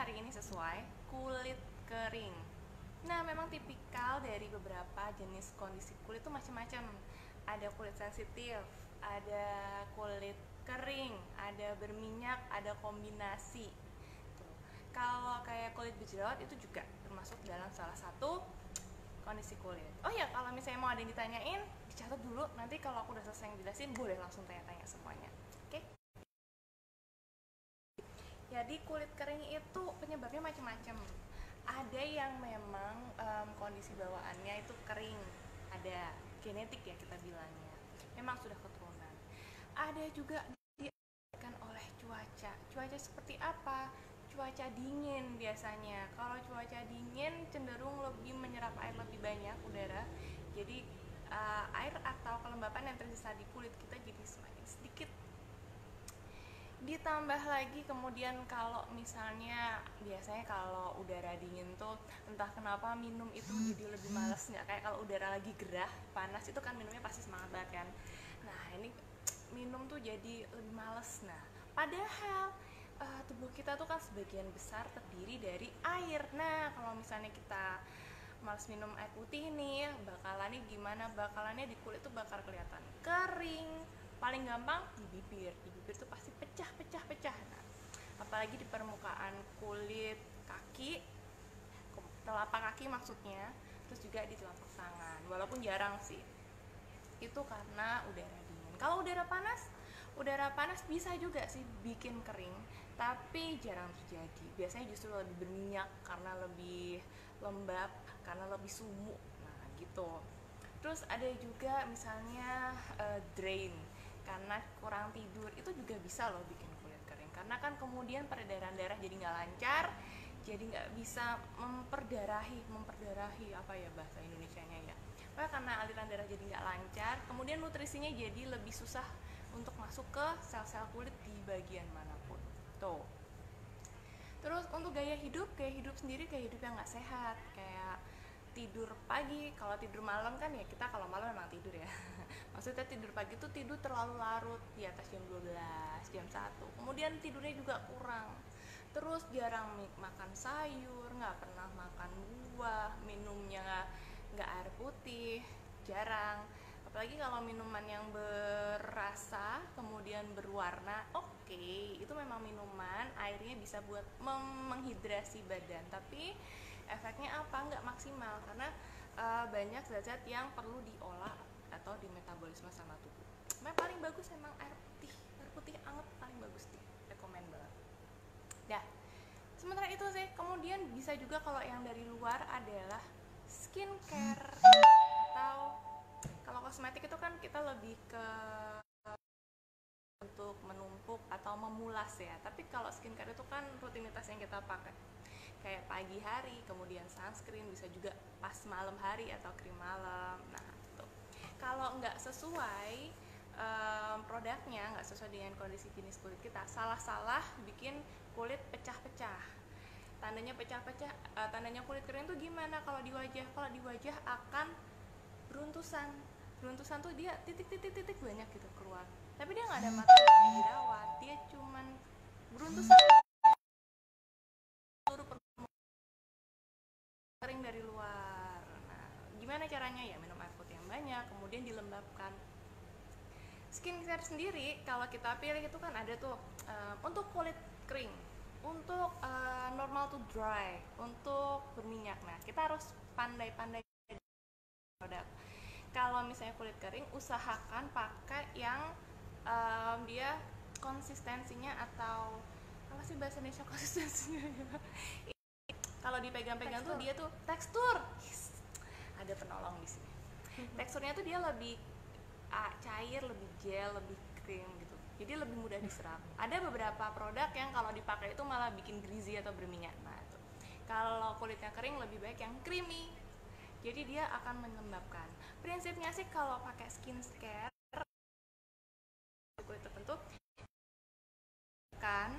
hari ini sesuai kulit kering. Nah, memang tipikal dari beberapa jenis kondisi kulit itu macam-macam. Ada kulit sensitif, ada kulit kering, ada berminyak, ada kombinasi. Tuh. Kalau kayak kulit berjerawat itu juga termasuk dalam salah satu kondisi kulit. Oh ya, kalau misalnya mau ada yang ditanyain, dicatat dulu. Nanti kalau aku udah selesai ngejelasin, boleh langsung tanya-tanya semuanya. Oke? Jadi kulit kering itu penyebabnya macam-macam. Ada yang memang kondisi bawaannya itu kering, ada genetik ya kita bilangnya, memang sudah keturunan. Ada juga disebabkan oleh cuaca. Cuaca seperti apa? Cuaca dingin biasanya. Kalau cuaca dingin cenderung lebih menyerap air lebih banyak udara. Jadi air atau kelembapan yang tersisa di kulit kita jadi semakin sedikit. Ditambah lagi kemudian kalau misalnya biasanya kalau udara dingin tuh entah kenapa minum itu jadi lebih males, nggak kayak kalau udara lagi gerah panas itu kan minumnya pasti semangat banget kan. Nah ini minum tuh jadi lebih males. Nah padahal tubuh kita tuh kan sebagian besar terdiri dari air. Nah kalau misalnya kita males minum air putih nih, bakalannya gimana? Bakalannya di kulit tuh bakal kelihatan kering. Paling gampang di bibir tuh pasti pecah. Nah, apalagi di permukaan kulit kaki, telapak kaki maksudnya, terus juga di telapak tangan. Walaupun jarang sih, itu karena udara dingin. Kalau udara panas bisa juga sih bikin kering, tapi jarang terjadi. Biasanya justru lebih berminyak karena lebih lembab, karena lebih sumuk. Nah, gitu. Terus ada juga misalnya drain, karena kurang tidur itu juga bisa loh bikin kulit kering. Karena kan kemudian peredaran darah jadi nggak lancar, jadi nggak bisa memperdarahi apa ya bahasa Indonesianya ya. Karena aliran darah jadi nggak lancar, kemudian nutrisinya jadi lebih susah untuk masuk ke sel-sel kulit di bagian manapun. Tuh. Terus untuk gaya hidup sendiri gaya hidup yang nggak sehat, kayak tidur pagi. Kalau tidur malam kan ya kita kalau malam memang tidur ya. Maksudnya tidur pagi tuh tidur terlalu larut di atas jam 12, jam 1. Kemudian tidurnya juga kurang. Terus jarang makan sayur, nggak pernah makan buah, minumnya nggak air putih, jarang. Apalagi kalau minuman yang berasa kemudian berwarna, oke, itu memang minuman airnya bisa buat menghidrasi badan, tapi efeknya apa? Nggak maksimal karena banyak zat-zat yang perlu diolah atau dimetabolisme sama tubuh. Nah, paling bagus emang air putih anget paling bagus nih, rekomen banget. Dah, sementara itu sih, kemudian bisa juga kalau yang dari luar adalah skincare atau kalau kosmetik itu kan kita lebih ke untuk menumpuk atau memulas ya. Tapi kalau skincare itu kan rutinitas yang kita pakai. Kayak pagi hari, kemudian sunscreen, bisa juga pas malam hari atau krim malam. Nah, itu. Kalau nggak sesuai produknya, nggak sesuai dengan kondisi jenis kulit kita, salah-salah bikin kulit pecah-pecah. Tandanya pecah-pecah, tandanya kulit kering tuh gimana kalau di wajah? Kalau di wajah akan beruntusan. Beruntusan tuh dia titik-titik banyak gitu keluar. Tapi dia nggak ada masalah yang dirawat, dia cuman beruntusan seluruh kering dari luar. Nah, gimana caranya ya? Minum air putih yang banyak, kemudian dilembabkan. Skincare sendiri kalau kita pilih itu kan ada tuh untuk kulit kering, untuk normal to dry, untuk berminyak. Nah, kita harus pandai-pandai produk. Kalau misalnya kulit kering, usahakan pakai yang dia konsistensinya atau apa sih bahasa Indonesia konsistensinya ya? Kalau dipegang-pegang tuh dia tuh tekstur. Yes. Ada penolong di sini. Teksturnya tuh dia lebih cair, lebih gel, lebih krim gitu. Jadi lebih mudah diserap. Ada beberapa produk yang kalau dipakai itu malah bikin greasy atau berminyak. Nah, itu. Kalau kulitnya kering lebih baik yang creamy. Jadi dia akan melembabkan. Prinsipnya sih kalau pakai skincare kulit tertentu kan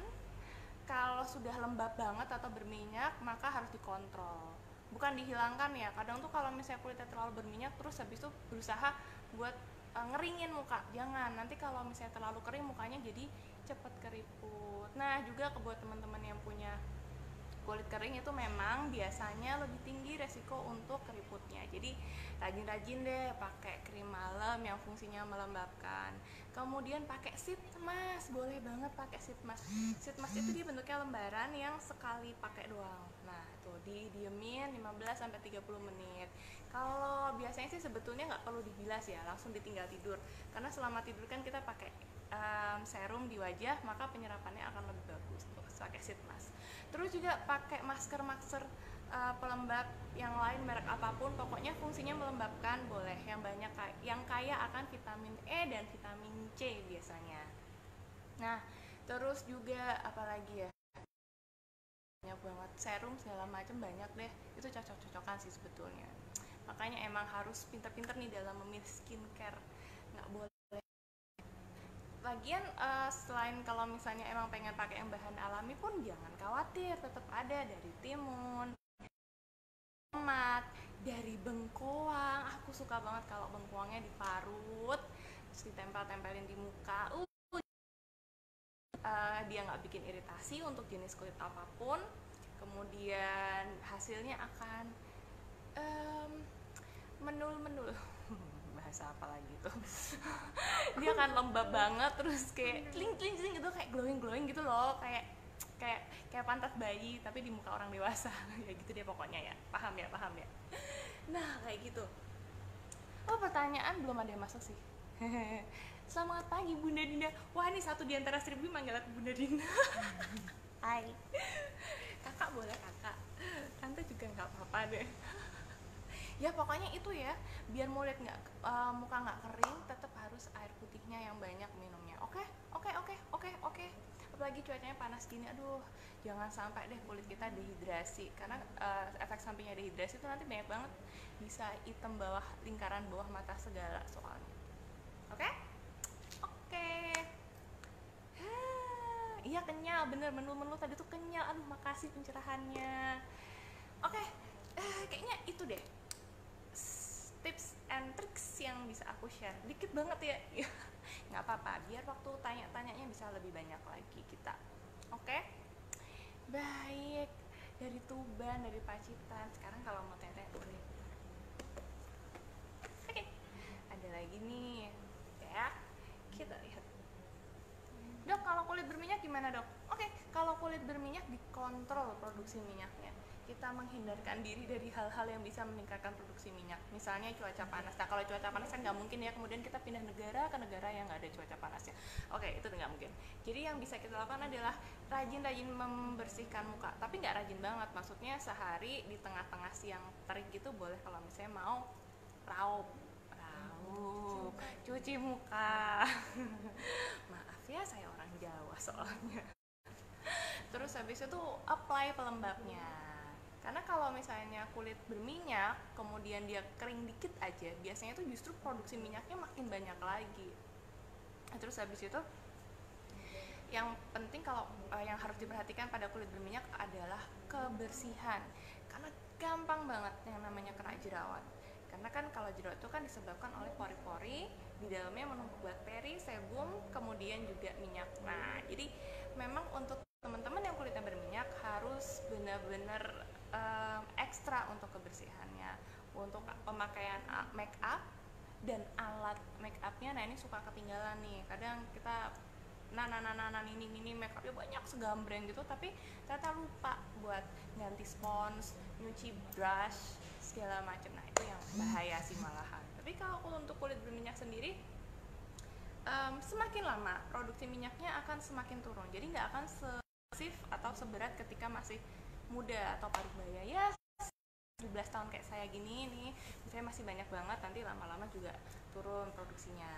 kalau sudah lembab banget atau berminyak maka harus dikontrol, bukan dihilangkan ya. Kadang tuh kalau misalnya kulitnya terlalu berminyak terus habis itu berusaha buat ngeringin muka, jangan. Nanti kalau misalnya terlalu kering mukanya jadi cepet keriput. Nah juga buat teman-teman yang punya kulit kering itu memang biasanya lebih tinggi resiko untuk keriputnya. Jadi rajin-rajin deh pakai krim malam yang fungsinya melembabkan. Kemudian pakai sheet mask, boleh banget pakai sheet mask. Sheet mask itu dia bentuknya lembaran yang sekali pakai doang. Nah, tuh didiemin 15 sampai 30 menit. Kalau biasanya sih sebetulnya nggak perlu dibilas ya, langsung ditinggal tidur. Karena selama tidur kan kita pakai serum di wajah, maka penyerapannya akan lebih bagus tuh pakai sheet mask. Terus juga pakai masker pelembab yang lain merek apapun, pokoknya fungsinya melembabkan boleh, yang banyak yang kaya akan vitamin E dan vitamin C biasanya. Nah, terus juga apalagi ya, banyak banget serum segala macam, banyak deh, itu cocok-cocokan sih sebetulnya. Makanya emang harus pinter-pinter nih dalam memilih skincare, nggak boleh. Lagian selain kalau misalnya emang pengen pakai yang bahan alami pun jangan khawatir, tetap ada dari timun, tomat, dari bengkoang. Aku suka banget kalau bengkoangnya diparut terus ditempel-tempelin di muka. Dia nggak bikin iritasi untuk jenis kulit apapun. Kemudian hasilnya akan menul-menul. Bahasa apa lagi tuh. Dia akan lembab banget, terus kayak tling gitu, kayak glowing gitu loh, kayak pantat bayi tapi di muka orang dewasa. Ya gitu deh pokoknya ya. Paham ya? Nah, kayak gitu. Oh, pertanyaan belum ada yang masuk sih. Selamat pagi Bunda Dinda. Wah, ini satu di antara 1000 manggil aku Bunda Dinda. Hai. Kakak boleh kakak. Tante juga nggak apa-apa deh. Ya pokoknya itu ya, biar muka nggak kering, tetap harus air putihnya yang banyak minumnya. Oke. Apalagi cuacanya panas gini, aduh, jangan sampai deh kulit kita dehidrasi, karena efek sampingnya dehidrasi itu nanti banyak banget, bisa hitam lingkaran bawah mata segala soalnya. Oke. Iya kenyal, bener, menu tadi tuh kenyal. Aduh, makasih pencerahannya. Oke. Kayaknya itu deh tips and tricks yang bisa aku share, dikit banget ya. Nggak apa-apa, biar waktu tanya-tanyanya bisa lebih banyak lagi kita. Oke? Baik, dari Tuban, dari Pacitan. Sekarang kalau mau tanya boleh. Oke, ada lagi nih ya, kita lihat. Dok, kalau kulit berminyak gimana dok? Oke, kalau kulit berminyak dikontrol produksi minyaknya. Kita menghindarkan diri dari hal-hal yang bisa meningkatkan produksi minyak. Misalnya cuaca panas. Nah, kalau cuaca panas kan nggak mungkin ya, kemudian kita pindah negara ke negara yang nggak ada cuaca panasnya. Oke, itu nggak mungkin. Jadi yang bisa kita lakukan adalah rajin-rajin membersihkan muka. Tapi nggak rajin banget, maksudnya sehari di tengah-tengah siang terik gitu boleh kalau misalnya mau raup, cuci muka. Maaf ya, saya orang Jawa soalnya. Terus habis itu apply pelembabnya. Karena kalau misalnya kulit berminyak, kemudian dia kering dikit aja, biasanya itu justru produksi minyaknya makin banyak lagi. Terus habis itu, yang penting kalau yang harus diperhatikan pada kulit berminyak adalah kebersihan. Karena gampang banget yang namanya kena jerawat. Karena kan kalau jerawat itu kan disebabkan oleh pori-pori, di dalamnya menumpuk bakteri, sebum, kemudian juga minyak. Nah, jadi memang untuk teman-teman yang kulitnya berminyak harus benar-benar ekstra untuk kebersihannya, untuk pemakaian make up dan alat make upnya. Nah, ini suka ketinggalan nih, kadang kita ini make upnya banyak segambreng gitu, tapi ternyata lupa buat ganti spons, nyuci brush segala macam. Nah, itu yang bahaya sih malahan. Tapi kalau untuk kulit berminyak sendiri, semakin lama produksi minyaknya akan semakin turun, jadi nggak akan semasif atau seberat ketika masih muda atau paruh baya ya. 17 tahun kayak saya gini nih, saya masih banyak banget, nanti lama-lama juga turun produksinya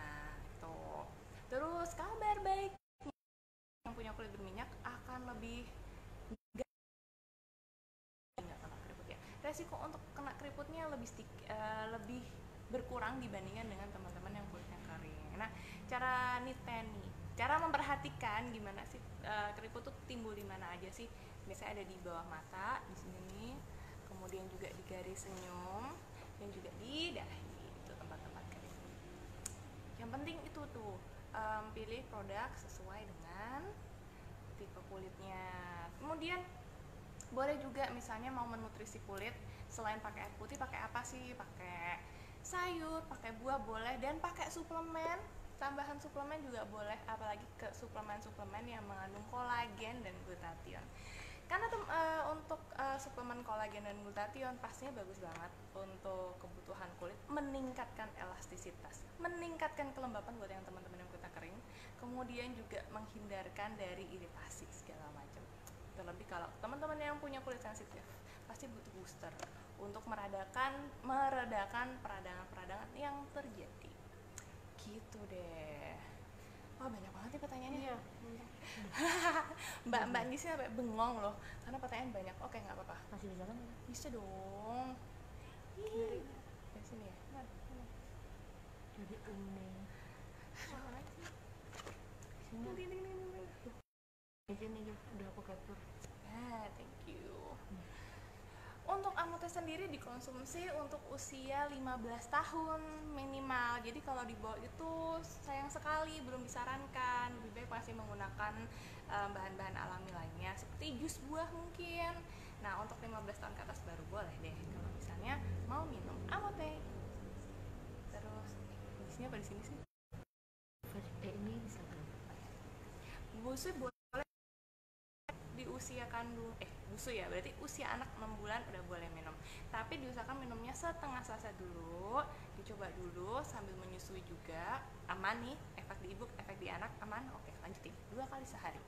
gitu. Terus kabar baik, yang punya kulit berminyak akan lebih nggak kena keriput ya. Resiko untuk kena keriputnya lebih berkurang dibandingkan dengan teman-teman yang kulitnya kering. Nah, cara memperhatikan gimana sih keriput tuh timbul di mana aja sih? Biasanya ada di bawah mata, di sini, kemudian juga di garis senyum, dan juga di dahi. Itu tempat-tempat keriput. Yang penting itu tuh pilih produk sesuai dengan tipe kulitnya. Kemudian Boleh juga misalnya mau menutrisi kulit, selain pakai air putih pakai apa sih? Pakai sayur, pakai buah boleh, dan pakai suplemen. Tambahan suplemen juga boleh, apalagi ke suplemen-suplemen yang mengandung kolagen dan glutathione. Karena untuk suplemen kolagen dan glutathione pastinya bagus banget untuk kebutuhan kulit, meningkatkan elastisitas, meningkatkan kelembapan buat yang teman-teman yang kulit kering, kemudian juga menghindarkan dari iritasi segala macam. Terlebih kalau teman-teman yang punya kulit sensitif pasti butuh booster untuk meredakan peradangan-peradangan yang terjadi. Gitu deh. Wah, banyak banget nih pertanyaannya. Iya. Mbak di sini sampai bengong loh karena pertanyaan banyak. Oke, nggak apa-apa. Masih bisa kan? Bisa dong. Dari sini ya. Jadi ini. Sini. Di sini udah aku capture. Thank you. Untuk amute sendiri dikonsumsi untuk usia 15 tahun minimal. Jadi kalau di bawah itu sayang sekali belum disarankan. Lebih baik pasti menggunakan bahan-bahan alami lainnya seperti jus buah mungkin. Nah, untuk 15 tahun ke atas baru boleh deh kalau misalnya mau minum amute. Terus di sini apa di sini sih? Ini bisa kan? Busui boleh di usia kandung busui ya, berarti usia anak 6 bulan udah boleh minum, tapi diusahakan minumnya setengah selasa dulu, dicoba dulu sambil menyusui juga, aman nih, efek di ibu, efek di anak aman. Oke, lanjutin 2 kali sehari.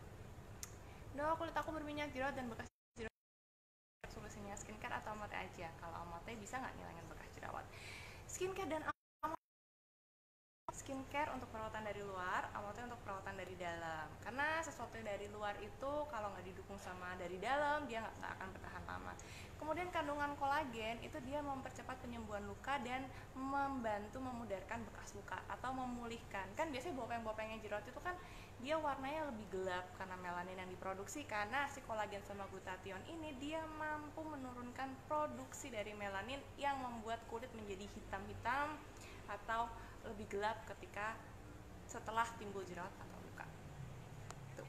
Dok, kulit aku berminyak jerawat dan bekas jerawat, solusinya skincare atau amate aja? Kalau amate bisa nggak ngilangin bekas jerawat? Skincare dan skincare untuk perawatan dari luar, amate untuk perawatan dari dalam. Karena sesuatu dari luar itu kalau nggak didukung sama dari dalam, dia nggak akan bertahan lama. Kemudian kandungan kolagen itu dia mempercepat penyembuhan luka dan membantu memudarkan bekas luka atau memulihkan. Kan biasanya bopeng-bopengnya jerawat itu kan dia warnanya lebih gelap karena melanin yang diproduksi. Karena si kolagen sama glutathione ini dia mampu menurunkan produksi dari melanin yang membuat kulit menjadi hitam-hitam atau lebih gelap ketika setelah timbul jerawat atau luka. Tuh.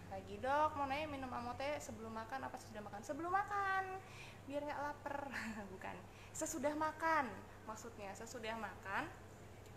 Lagi dok, mau nanya minum amate sebelum makan apa sesudah makan? Sebelum makan, biar nggak lapar. Bukan, sesudah makan. Maksudnya sesudah makan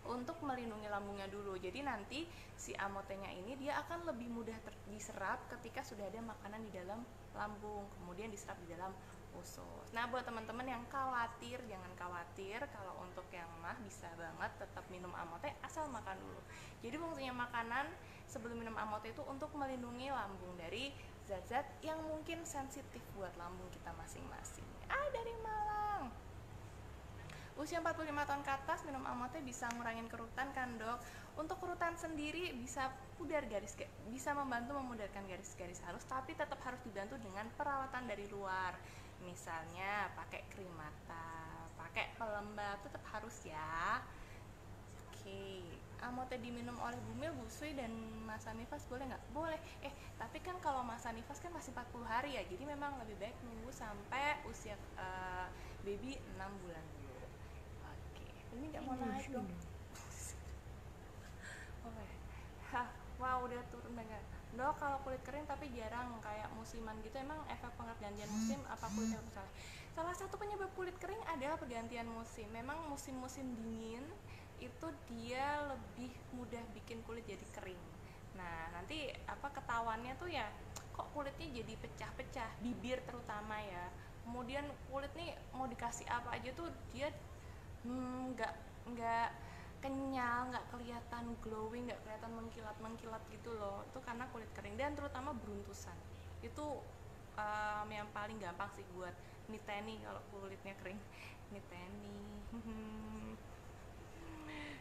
untuk melindungi lambungnya dulu. Jadi nanti si amotenya ini dia akan lebih mudah diserap ketika sudah ada makanan di dalam lambung, kemudian diserap di dalam usus. Nah, buat teman-teman yang khawatir, jangan khawatir. Kalau untuk yang mah bisa banget tetap minum amote asal makan dulu. Jadi fungsinya makanan sebelum minum amote itu untuk melindungi lambung dari zat-zat yang mungkin sensitif buat lambung kita masing-masing. Dari Malang. Usia 45 tahun ke atas minum amote bisa ngurangin kerutan kan dok? Untuk kerutan sendiri bisa bisa membantu memudarkan garis-garis halus, tapi tetap harus dibantu dengan perawatan dari luar. Misalnya pakai krim mata, pakai pelembab, tetap harus ya. Oke, amote diminum oleh Bumil, Busui, dan Mas Anifas boleh nggak? Boleh. Tapi kan kalau Mas Anifas kan masih 40 hari ya, jadi memang lebih baik nunggu sampai usia baby 6 bulan dulu. Oke, ini nggak mau naik dong. Oke. Wow, udah turun banget. Dok, kalau kulit kering tapi jarang kayak musiman gitu, emang efek pergantian musim apa kulitnya rusak? Salah satu penyebab kulit kering adalah pergantian musim. Memang musim-musim dingin itu dia lebih mudah bikin kulit jadi kering. Nah, nanti ketahuannya tuh ya, kok kulitnya jadi pecah-pecah, bibir terutama ya. Kemudian kulit nih mau dikasih apa aja tuh dia nggak kenyal, nggak kelihatan glowing, nggak kelihatan mengkilat gitu loh. Itu karena kulit kering dan terutama beruntusan. Itu yang paling gampang sih buat niteni kalau kulitnya kering. Niteni.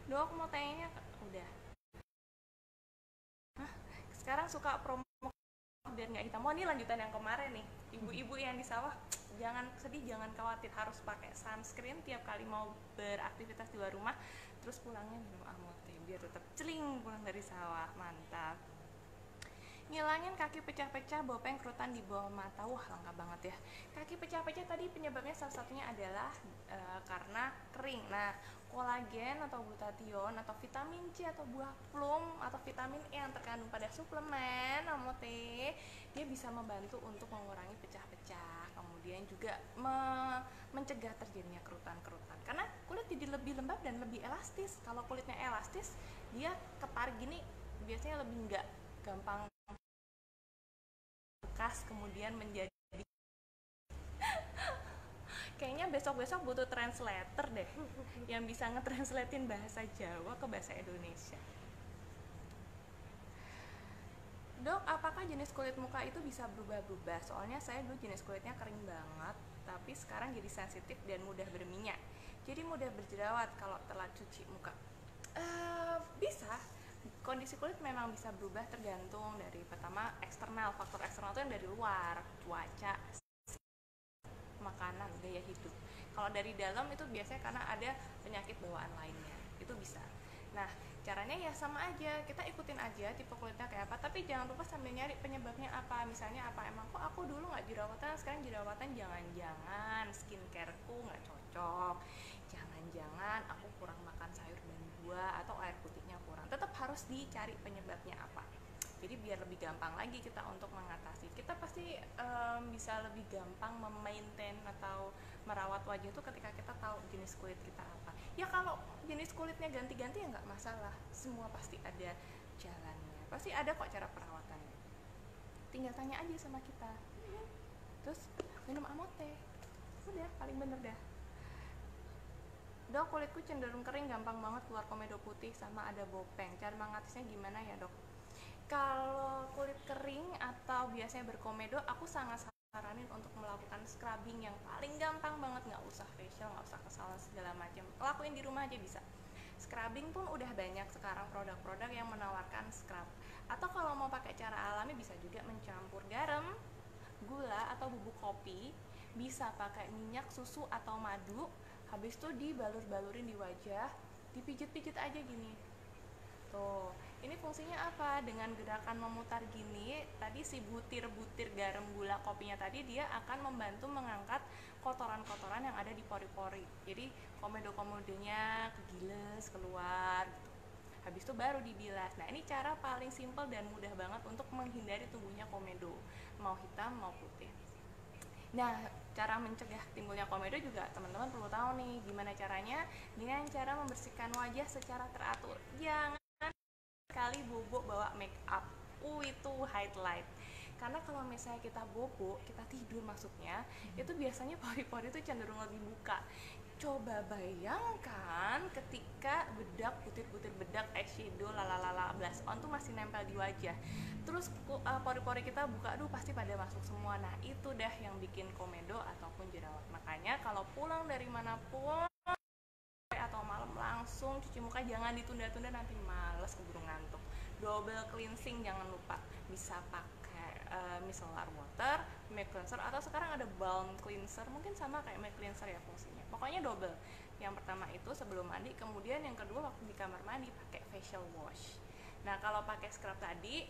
Dok, mau tanya udah. Sekarang suka promo biar nggak hitam. Ini lanjutan yang kemarin nih. Ibu-ibu yang di sawah, jangan sedih, jangan khawatir, harus pakai sunscreen tiap kali mau beraktivitas di luar rumah. Terus pulangnya minum amote biar tetap celing pulang dari sawah. Mantap. Ngilangin kaki pecah-pecah, bopeng, kerutan di bawah mata. Wah, langka banget ya. Kaki pecah-pecah tadi penyebabnya salah satunya adalah karena kering. Nah, kolagen atau glutathione atau vitamin C atau buah plum atau vitamin E yang terkandung pada suplemen amote, dia bisa membantu untuk mengurangi pecah-pecah. kemudian juga mencegah terjadinya kerutan-kerutan karena kulit jadi lebih lembab dan lebih elastis. Kalau kulitnya elastis, dia ketarik gini biasanya lebih nggak gampang bekas kemudian menjadi kayaknya besok-besok butuh translator deh yang bisa ngetranslatein bahasa Jawa ke bahasa Indonesia. Dok, apakah jenis kulit muka itu bisa berubah-ubah? Soalnya saya dulu jenis kulitnya kering banget, tapi sekarang jadi sensitif dan mudah berminyak. Jadi mudah berjerawat kalau telat cuci muka. Bisa. Kondisi kulit memang bisa berubah tergantung dari pertama eksternal. Faktor eksternal itu yang dari luar, cuaca, makanan, gaya hidup. Kalau dari dalam itu biasanya karena ada penyakit bawaan lainnya, itu bisa. Nah, caranya ya sama aja, kita ikutin aja tipe kulitnya kayak apa, tapi jangan lupa sambil nyari penyebabnya apa. Misalnya apa, emang kok aku dulu nggak jerawatan, sekarang jerawatan, jangan-jangan skincareku nggak cocok, jangan-jangan aku kurang makan sayur dan buah atau air putihnya kurang. Tetap harus dicari penyebabnya apa. Jadi biar lebih gampang lagi kita untuk mengatasi. Kita pasti bisa lebih gampang memaintain atau merawat wajah itu ketika kita tahu jenis kulit kita apa. Ya kalau jenis kulitnya ganti-ganti ya nggak masalah. Semua pasti ada jalannya. Pasti ada kok cara perawatannya. Tinggal tanya aja sama kita. Terus minum amote. Udah paling bener dah. Dok, kulitku cenderung kering, gampang banget keluar komedo putih sama ada bopeng. Cara mengatasinya gimana ya, Dok? Kalau kulit kering atau biasanya berkomedo, aku sangat saranin untuk melakukan scrubbing yang paling gampang banget, nggak usah facial, nggak usah ke salon segala macam. Lakuin di rumah aja bisa. Scrubbing pun udah banyak sekarang produk-produk yang menawarkan scrub. Atau kalau mau pakai cara alami bisa juga mencampur garam, gula atau bubuk kopi, bisa pakai minyak, susu atau madu. Habis itu dibalur-balurin di wajah, dipijit-pijit aja gini. Tuh, ini fungsinya apa? Dengan gerakan memutar gini, tadi si butir-butir garam gula kopinya tadi dia akan membantu mengangkat kotoran-kotoran yang ada di pori-pori. Jadi komedo-komedonya kegiles keluar gitu. Habis itu baru dibilas. Nah, ini cara paling simpel dan mudah banget untuk menghindari tumbuhnya komedo, mau hitam mau putih. Nah, cara mencegah timbulnya komedo juga teman-teman perlu tahu nih gimana caranya, dengan cara membersihkan wajah secara teratur. Jangan sekali bobo bawa make up, itu highlight. Karena kalau misalnya kita bobo, kita tidur maksudnya, itu biasanya pori-pori itu cenderung lebih buka. Coba bayangkan ketika bedak, butir-butir bedak, eyeshadow, lalalala, blush on tuh masih nempel di wajah. Terus pori-pori kita buka, aduh pasti pada masuk semua. Nah, itu dah yang bikin komedo ataupun jerawat. Makanya kalau pulang dari manapun atau malam langsung cuci muka, jangan ditunda-tunda, nanti males keburu ngantuk. Double cleansing jangan lupa, bisa pakai micellar water, make cleanser, atau sekarang ada balm cleanser, mungkin sama kayak make cleanser ya fungsinya. Pokoknya double. Yang pertama itu sebelum mandi, kemudian yang kedua waktu di kamar mandi pakai facial wash. Nah, kalau pakai scrub tadi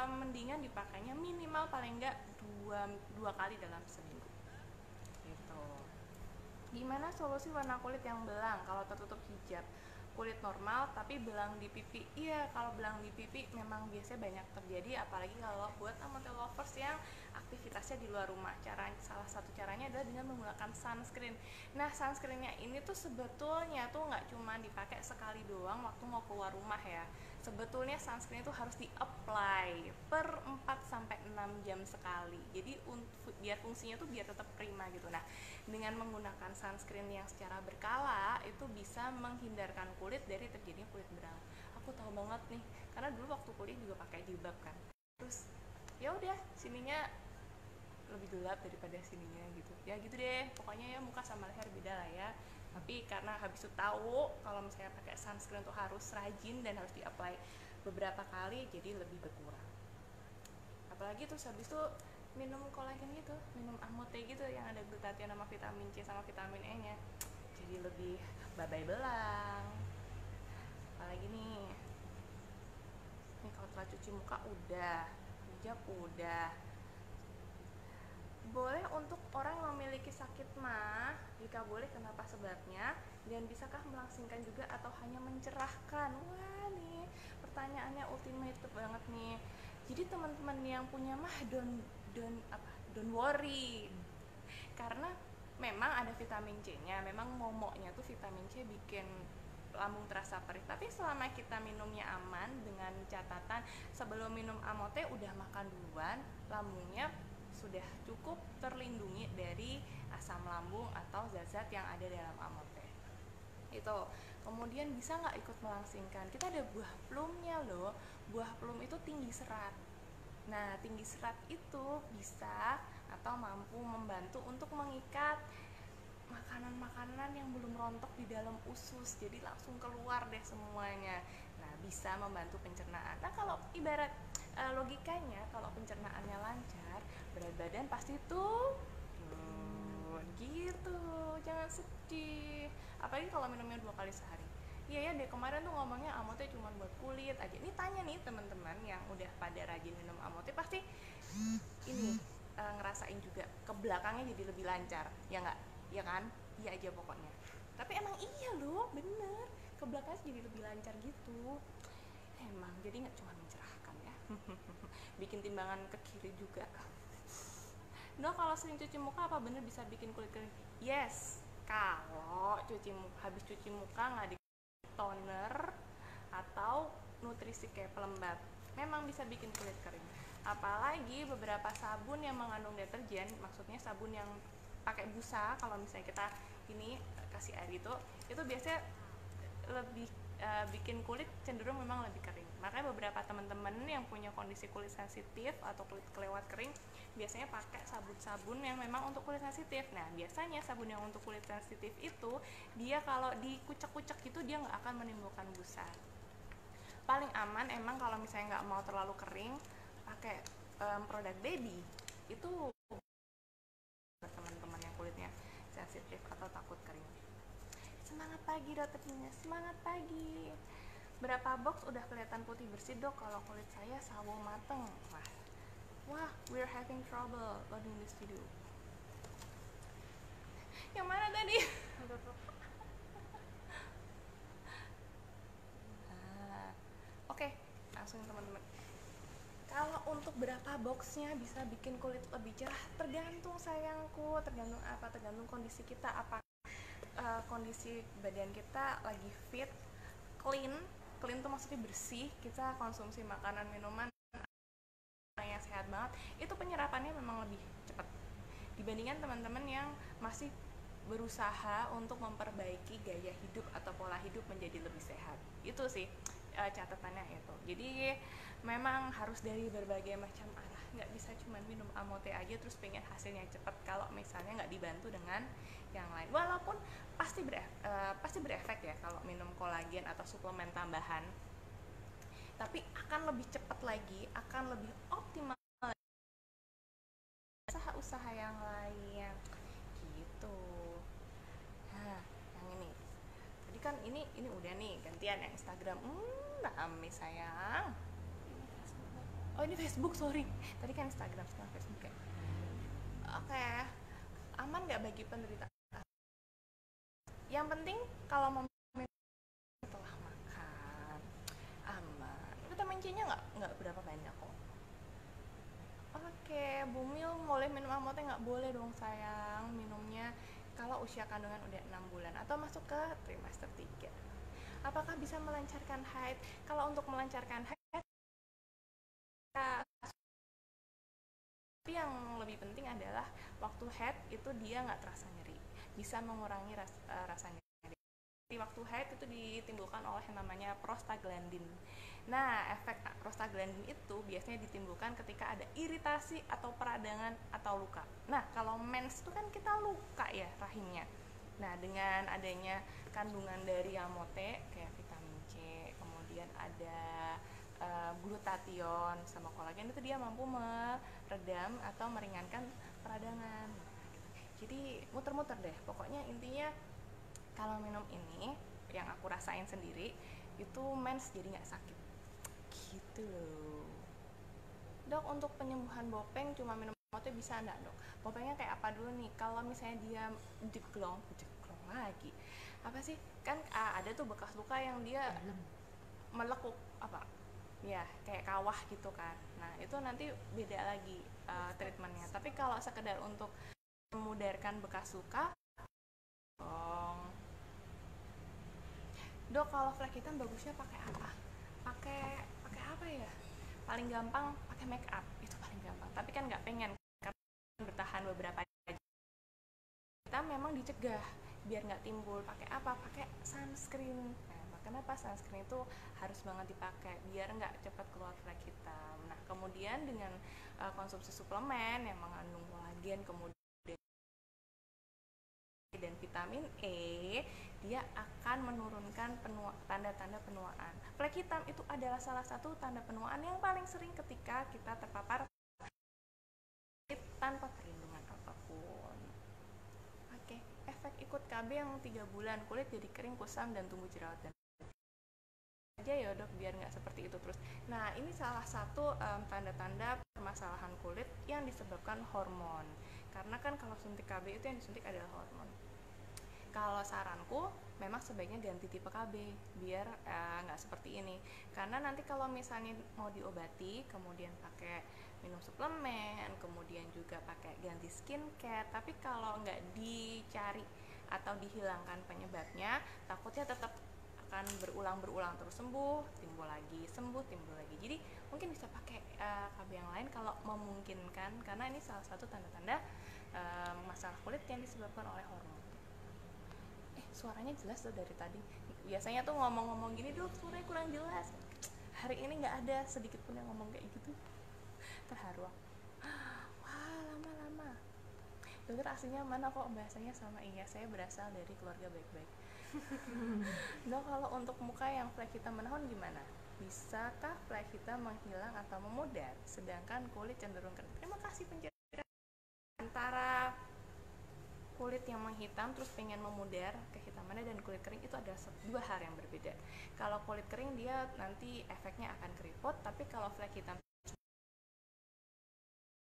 mendingan dipakainya minimal paling enggak dua kali dalam seminggu. Gitu. Gimana solusi warna kulit yang belang kalau tertutup hijab? Kulit normal tapi belang di pipi. Iya, kalau belang di pipi memang biasanya banyak terjadi, apalagi kalau buat amote lovers yang aktivitasnya di luar rumah. Salah satu caranya adalah dengan menggunakan sunscreen. Nah, sunscreennya ini tuh sebetulnya tuh nggak cuma dipakai sekali doang waktu mau keluar rumah ya. Sebetulnya sunscreen itu harus di-apply per 4-6 jam sekali. Jadi biar fungsinya tuh biar tetap prima gitu. Nah, dengan menggunakan sunscreen yang secara berkala itu bisa menghindarkan kulit dari terjadinya kulit belang. Aku tahu banget nih, karena dulu waktu kuliah juga pakai jilbab kan. Terus ya udah, sininya lebih gelap daripada sininya gitu. Ya gitu deh, pokoknya ya muka sama leher beda lah ya. Tapi karena habis itu tahu kalau misalnya pakai sunscreen tuh harus rajin dan harus di-apply beberapa kali, jadi lebih berkurang. Apalagi terus habis itu minum kolagen gitu, minum amote gitu yang ada glutathione sama vitamin C sama vitamin E nya, jadi lebih babai belang. Apalagi nih kalau telah cuci muka udah, hijab udah. Boleh untuk orang yang memiliki sakit mah? Jika boleh, kenapa sebabnya? Dan bisakah melangsingkan juga atau hanya mencerahkan? Wah nih, pertanyaannya ultimate banget nih. Jadi teman-teman yang punya mah don't worry. karena memang ada vitamin C-nya, memang momoknya tuh vitamin C bikin lambung terasa perih, tapi selama kita minumnya aman dengan catatan sebelum minum Amote udah makan duluan, lambungnya sudah cukup terlindungi dari asam lambung atau zat-zat yang ada dalam Amote itu. Kemudian bisa nggak ikut melangsingkan, kita ada buah plumnya loh. Buah plum itu tinggi serat. Nah, tinggi serat itu bisa atau mampu membantu untuk mengikat makanan-makanan yang belum rontok di dalam usus, jadi langsung keluar deh semuanya. Nah, bisa membantu pencernaan. Nah, kalau ibarat logikanya, kalau pencernaannya lancar, berat badan pasti tuh gitu. Jangan sedih, apalagi kalau minumnya 2 kali sehari. Iya ya deh, kemarin tuh ngomongnya Amote cuma buat kulit aja. Ini tanya nih teman-teman yang udah pada rajin minum Amote, pasti ini ngerasain juga ke belakangnya jadi lebih lancar, ya nggak? Ya kan? Iya aja pokoknya. Tapi emang iya loh, bener, ke belakangnya jadi lebih lancar gitu. Emang jadi nggak cuma mencerahkan ya. Bikin timbangan ke kiri juga. Dok, kalau sering cuci muka apa bener bisa bikin kulit kering? Yes, kalau habis cuci muka nggak di toner atau nutrisi kayak pelembab, memang bisa bikin kulit kering. Apalagi beberapa sabun yang mengandung deterjen, maksudnya sabun yang pakai busa, kalau misalnya kita ini kasih air itu biasanya lebih bikin kulit cenderung memang lebih kering. Makanya beberapa teman-teman yang punya kondisi kulit sensitif atau kulit kelewat kering biasanya pakai sabun-sabun yang memang untuk kulit sensitif. Nah, biasanya sabun yang untuk kulit sensitif itu dia kalau dikucek-kucek gitu dia nggak akan menimbulkan busa. Paling aman emang kalau misalnya nggak mau terlalu kering, pakai produk baby itu buat teman-teman yang kulitnya sensitif atau takut kering. Semangat pagi dokternya, semangat pagi. Berapa box udah kelihatan putih bersih dok? Kalau kulit saya sawo mateng. Wah, we're having trouble loading this video. Yang mana tadi? Oke, langsung teman-teman. Kalau untuk berapa boxnya bisa bikin kulit lebih cerah, tergantung sayangku, tergantung apa? Tergantung kondisi kita, apa kondisi badan kita lagi fit, clean tuh maksudnya bersih, kita konsumsi makanan minuman yang sehat banget, itu penyerapannya memang lebih cepat dibandingkan teman-teman yang masih berusaha untuk memperbaiki gaya hidup atau pola hidup menjadi lebih sehat. Itu sih catatannya itu. Jadi memang harus dari berbagai macam arah, nggak bisa cuma minum Amote aja terus pengen hasilnya cepat kalau misalnya nggak dibantu dengan yang lain. Walaupun pasti berefek ya kalau minum kolagen atau suplemen tambahan, tapi akan lebih cepat lagi, akan lebih optimal usaha yang lain gitu. Nah, yang ini tadi kan ini udah nih, gantian yang Instagram. Rame sayang. Oh, ini Facebook, sorry. Tadi kan Instagram, sekarang Facebook ya. Oke. Aman nggak bagi penderita? Yang penting kalau mau setelah makan aman. Vitamin C-nya nggak berapa banyak kok. Oke, Bumil boleh minum Amote? Nggak boleh dong sayang, minumnya kalau usia kandungan udah 6 bulan atau masuk ke trimester 3. Apakah bisa melancarkan haid? Kalau untuk melancarkan haid, tapi yang lebih penting adalah waktu haid itu dia nggak terasa nyeri, bisa mengurangi rasa nyeri. Di waktu haid itu ditimbulkan oleh yang namanya prostaglandin. Nah, efek prostaglandin itu biasanya ditimbulkan ketika ada iritasi atau peradangan atau luka. Nah, kalau mens itu kan kita luka ya rahimnya. Nah, dengan adanya kandungan dari Amote kayak vitamin C, kemudian ada glutathione sama kolagen, itu dia mampu meredam atau meringankan peradangan. Jadi muter-muter deh, pokoknya intinya kalau minum ini yang aku rasain sendiri itu mens jadi nggak sakit gitu loh. Dok, untuk penyembuhan bopeng cuma minum Amote bisa nggak dok? Bopengnya kayak apa dulu nih? Kalau misalnya dia jeglong lagi, apa sih kan ada tuh bekas luka yang dia melekuk apa ya, kayak kawah gitu kan. Nah, itu nanti beda lagi treatmentnya. Tapi kalau sekedar untuk memudarkan bekas luka. Dok, kalau flek hitam bagusnya pakai apa? Pakai apa ya? Paling gampang pakai make up, itu paling gampang. Tapi kan nggak pengen karena bertahan beberapa jam. Kita memang dicegah biar nggak timbul. Pakai apa? Pakai sunscreen. Nah, kenapa sunscreen itu harus banget dipakai biar nggak cepat keluar flek hitam. Nah, kemudian dengan konsumsi suplemen yang mengandung kolagen, kemudian dan vitamin E, dia akan menurunkan tanda-tanda penuaan. Flek hitam itu adalah salah satu tanda penuaan yang paling sering ketika kita terpapar tanpa perlindungan apapun. Oke, efek ikut KB yang 3 bulan, kulit jadi kering, kusam, dan tumbuh jerawat dan aja ya dok, biar nggak seperti itu terus. Nah, ini salah satu tanda-tanda permasalahan kulit yang disebabkan hormon. Karena kan kalau suntik KB itu yang disuntik adalah hormon. Kalau saranku memang sebaiknya ganti tipe KB biar nggak seperti ini. Karena nanti kalau misalnya mau diobati, kemudian pakai minum suplemen, kemudian juga pakai ganti skincare, tapi kalau nggak dicari atau dihilangkan penyebabnya, takutnya tetap akan berulang terus, sembuh, timbul lagi, sembuh, timbul lagi. Jadi mungkin bisa pakai KB yang lain kalau memungkinkan, karena ini salah satu tanda-tanda masalah kulit yang disebabkan oleh hormon. Suaranya jelas tuh dari tadi. Biasanya tuh ngomong-ngomong gini, dok suaranya kurang jelas. Hari ini nggak ada sedikit pun yang ngomong kayak gitu. Terharu. Wah, lama-lama. Dokter aslinya mana kok bahasanya sama? Iya, saya berasal dari keluarga baik-baik. Dok, kalau untuk muka yang flek hitam menahun gimana? Bisakah flek hitam menghilang atau memudar sedangkan kulit cenderung kering? Terima kasih pencerahan. Antara kulit yang menghitam terus pengen memudar kehitamannya dan kulit kering itu adalah dua hal yang berbeda. Kalau kulit kering dia nanti efeknya akan keriput, tapi kalau flek hitam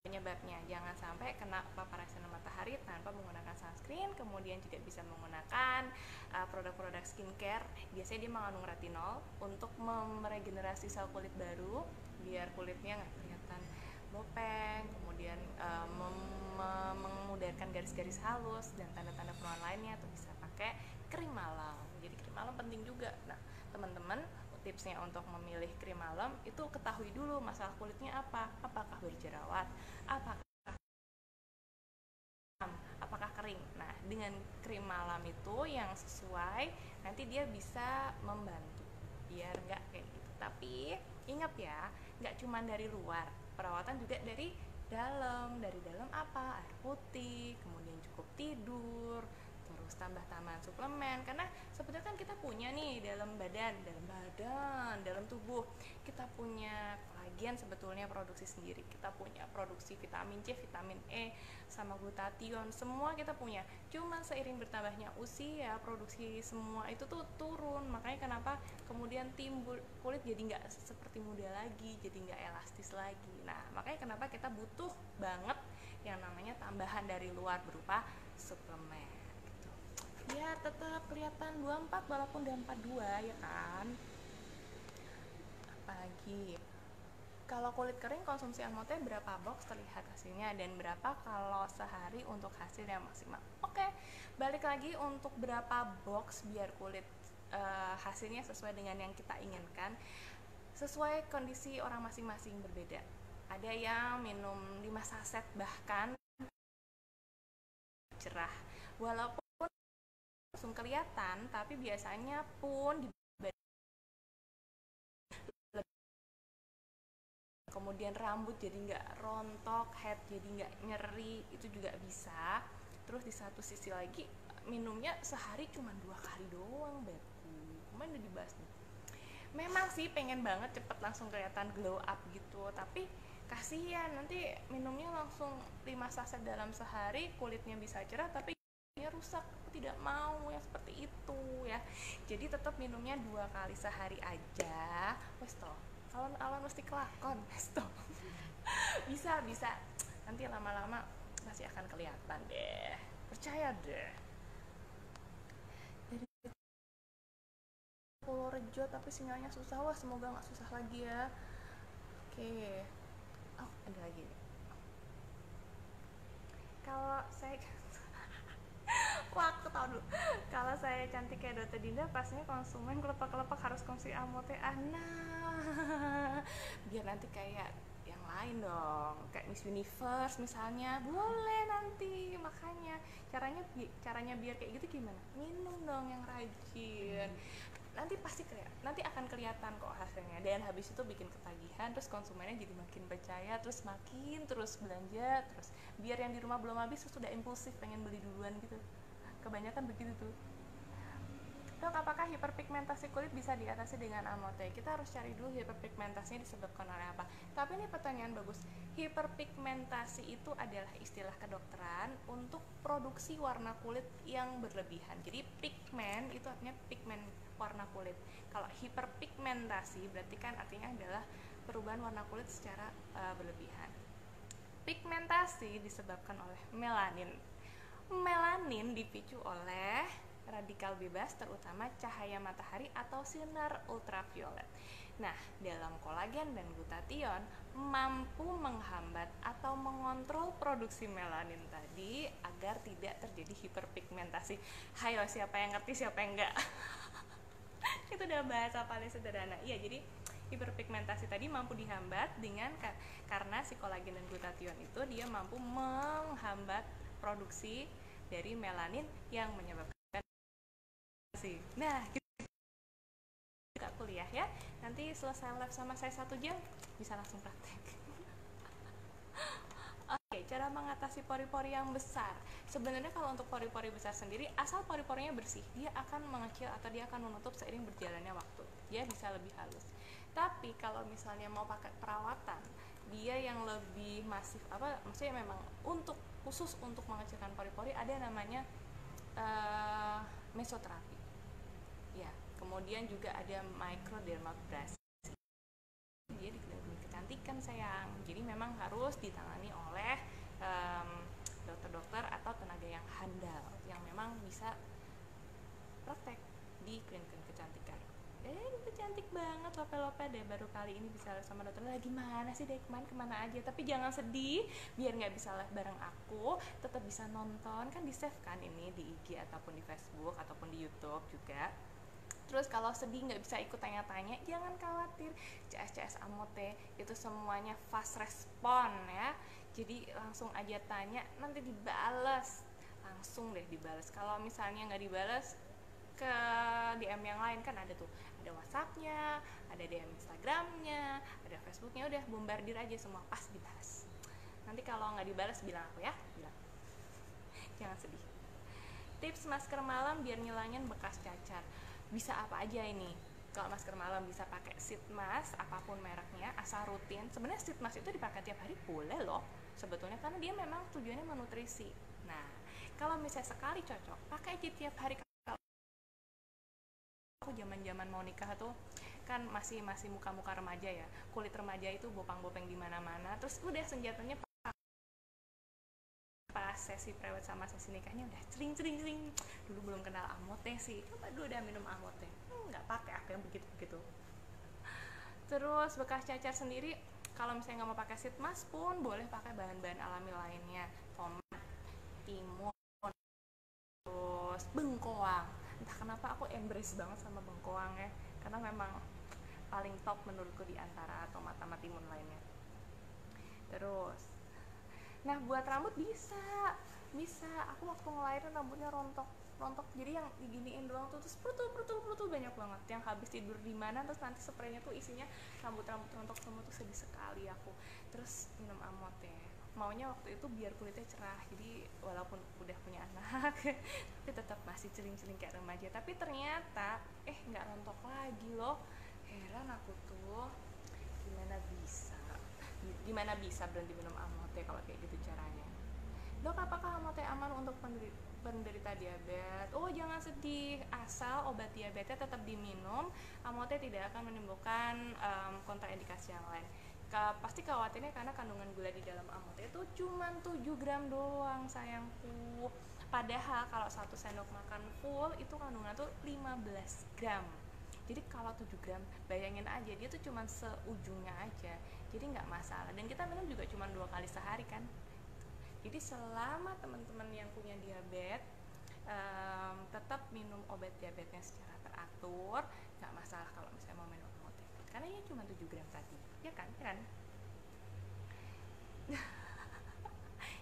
penyebabnya jangan sampai kena paparan sinar matahari tanpa menggunakan sunscreen, kemudian juga bisa menggunakan produk-produk skincare. Biasanya dia mengandung retinol untuk meregenerasi sel kulit baru biar kulitnya nggak kelihatan lopeng, kemudian memudarkan garis-garis halus dan tanda-tanda penuaan lainnya. Tuh bisa pakai krim malam. Jadi krim malam penting juga. Nah, teman-teman, tipsnya untuk memilih krim malam itu ketahui dulu masalah kulitnya apa, apakah berjerawat, apakah kering. Nah, dengan krim malam itu yang sesuai, nanti dia bisa membantu biar nggak kayak gitu. Tapi ingat ya, nggak cuma dari luar, perawatan juga dari dalam. Dari dalam apa? Air putih, kemudian cukup tidur, terus tambah tambahan suplemen. Karena sebetulnya kan kita punya nih dalam tubuh kita punya kolagen, sebetulnya produksi sendiri. Kita punya produksi vitamin C, vitamin E, sama glutathione, semua kita punya. Cuma seiring bertambahnya usia, produksi semua itu tuh turun. Makanya kenapa kemudian timbul kulit jadi nggak seperti muda lagi, jadi nggak elastis lagi. Nah, makanya kenapa kita butuh banget yang namanya tambahan dari luar berupa suplemen gitu. Biar tetap kelihatan 24 walaupun udah 42 ya kan. Apalagi kalau kulit kering konsumsi almond berapa box terlihat hasilnya dan berapa kalau sehari untuk hasil yang maksimal. Oke, balik lagi untuk berapa box biar kulit hasilnya sesuai dengan yang kita inginkan. Sesuai kondisi orang masing-masing berbeda. Ada yang minum 5 saset bahkan cerah. Walaupun langsung kelihatan, tapi biasanya pun kemudian rambut jadi nggak rontok, head jadi nggak nyeri, itu juga bisa. Terus di satu sisi lagi minumnya sehari cuma 2 kali doang, bebku. Kemarin udah dibahas nih. Memang sih pengen banget cepet langsung kelihatan glow up gitu, tapi kasihan nanti minumnya langsung 5 saset dalam sehari, kulitnya bisa cerah tapi rusak. Aku tidak mau yang seperti itu ya. Jadi tetap minumnya 2 kali sehari aja. Wes toh, alon-alon mesti kelakon, wes toh. bisa nanti lama-lama masih akan kelihatan deh, percaya deh. Dari Purworejo tapi sinyalnya susah. Wah, semoga nggak susah lagi ya. Oke. Oh, ada lagi. Kalau saya supaya cantik kayak Dokter Dinda, pastinya konsumen kelepak-kelepak harus konsumsi Amote. Nah, biar nanti kayak yang lain dong, kayak Miss Universe misalnya, boleh nanti. Makanya caranya biar kayak gitu gimana? Minum dong yang rajin. Nanti akan kelihatan kok hasilnya, dan habis itu bikin ketagihan, terus konsumennya jadi makin percaya, terus makin terus belanja terus, biar yang di rumah belum habis terus udah impulsif pengen beli duluan gitu. Kebanyakan begitu tuh. Dok, apakah hiperpigmentasi kulit bisa diatasi dengan Amote? Kita harus cari dulu hiperpigmentasinya disebabkan oleh apa. Tapi ini pertanyaan bagus. Hiperpigmentasi itu adalah istilah kedokteran untuk produksi warna kulit yang berlebihan. Jadi pigmen itu artinya pigmen warna kulit. Kalau hiperpigmentasi berarti kan artinya adalah perubahan warna kulit secara berlebihan. Pigmentasi disebabkan oleh melanin. Melanin dipicu oleh radikal bebas, terutama cahaya matahari atau sinar ultraviolet. Nah, dalam kolagen dan glutathione mampu menghambat atau mengontrol produksi melanin tadi agar tidak terjadi hiperpigmentasi. Hayo, siapa yang ngerti, siapa yang enggak? Itu udah bahasa paling sederhana. Iya, jadi hiperpigmentasi tadi mampu dihambat dengan karena si kolagen dan glutathione itu dia mampu menghambat produksi dari melanin yang menyebabkan. Nah, kita kuliah ya. Nanti selesai live sama saya 1 jam bisa langsung praktek. Oke, cara mengatasi pori-pori yang besar. Sebenarnya kalau untuk pori-pori besar sendiri, asal pori-porinya bersih, dia akan mengecil atau dia akan menutup seiring berjalannya waktu. Dia bisa lebih halus. Tapi kalau misalnya mau pakai perawatan, dia yang lebih masif maksudnya memang khusus untuk mengecilkan pori-pori, ada yang namanya mesoterapi. Ya, kemudian juga ada microdermabrasion. Dia di klinik kecantikan sayang. Jadi memang harus ditangani oleh dokter-dokter atau tenaga yang handal yang memang bisa praktek di klinik kecantikan. Itu cantik banget, lope-lope deh, baru kali ini bisa live sama dokter. Lagi mana sih dari kemana aja. Tapi jangan sedih, biar nggak bisa live bareng aku, tetap bisa nonton, kan di save kan ini di IG ataupun di Facebook ataupun di YouTube juga. Terus kalau sedih nggak bisa ikut tanya-tanya, jangan khawatir. CS Amote itu semuanya fast respon ya. Jadi langsung aja tanya, nanti dibales. Langsung deh dibales. Kalau misalnya nggak dibales, ke DM yang lain kan ada tuh. Ada WhatsApp-nya, ada DM Instagram-nya, ada Facebook-nya, udah bombardir aja semua, pas dibales. Nanti kalau nggak dibales bilang aku ya, bilang. Jangan sedih. Tips masker malam biar ngilangin bekas cacar. Bisa apa aja ini? Kalau masker malam bisa pakai sheet mask apapun mereknya, asal rutin. Sebenarnya sheet mask itu dipakai tiap hari boleh loh sebetulnya, karena dia memang tujuannya menutrisi. Nah, kalau misalnya sekali cocok, pakai aja tiap hari. Aku zaman mau nikah tuh kan masih muka remaja ya, kulit remaja itu bopang-bopeng di mana-mana. Terus udah senjatanya pas sesi prewed sama sesi nikahnya udah cering. Dulu belum kenal Amote sih, coba dulu udah minum Amote, nggak pakai aku yang begitu. Terus bekas cacar sendiri, kalau misalnya nggak mau pakai sheet mask pun boleh pakai bahan-bahan alami lainnya, tomat, timun, terus bengkoang. Entah kenapa aku embrace banget sama bengkoang ya, karena memang paling top menurutku di antara tomat sama timun lainnya. Terus, nah buat rambut bisa. Aku waktu ngelahirin rambutnya rontok, jadi yang diginiin doang tuh terus prutul banyak banget. Yang habis tidur di mana terus nanti spraynya tuh isinya rambut rontok semua, tuh sedih sekali aku. Terus minum Amote. Maunya waktu itu biar kulitnya cerah, jadi walaupun udah punya anak tapi tetap masih celing-celing kayak remaja. Tapi ternyata nggak rontok lagi loh. Heran aku tuh, gimana bisa berhenti minum Amote kalau kayak gitu caranya. Dok, apakah Amote aman untuk penderita diabetes? Oh, jangan sedih, asal obat diabetesnya tetap diminum, Amote tidak akan menimbulkan kontraindikasi yang lain. Pasti khawatirnya karena kandungan gula di dalam Amote itu cuma 7 gram doang sayangku. Padahal kalau 1 sendok makan full itu kandungan tuh 15 gram. Jadi kalau 7 gram, bayangin aja dia tuh cuma seujungnya aja. Jadi nggak masalah. Dan kita minum juga cuma 2 kali sehari kan. Jadi selama teman-teman yang punya diabetes tetap tetap minum obat diabetesnya secara teratur, nggak masalah kalau misalnya mau minum Amotev karena ya cuma 7 gram tadi, ya kan?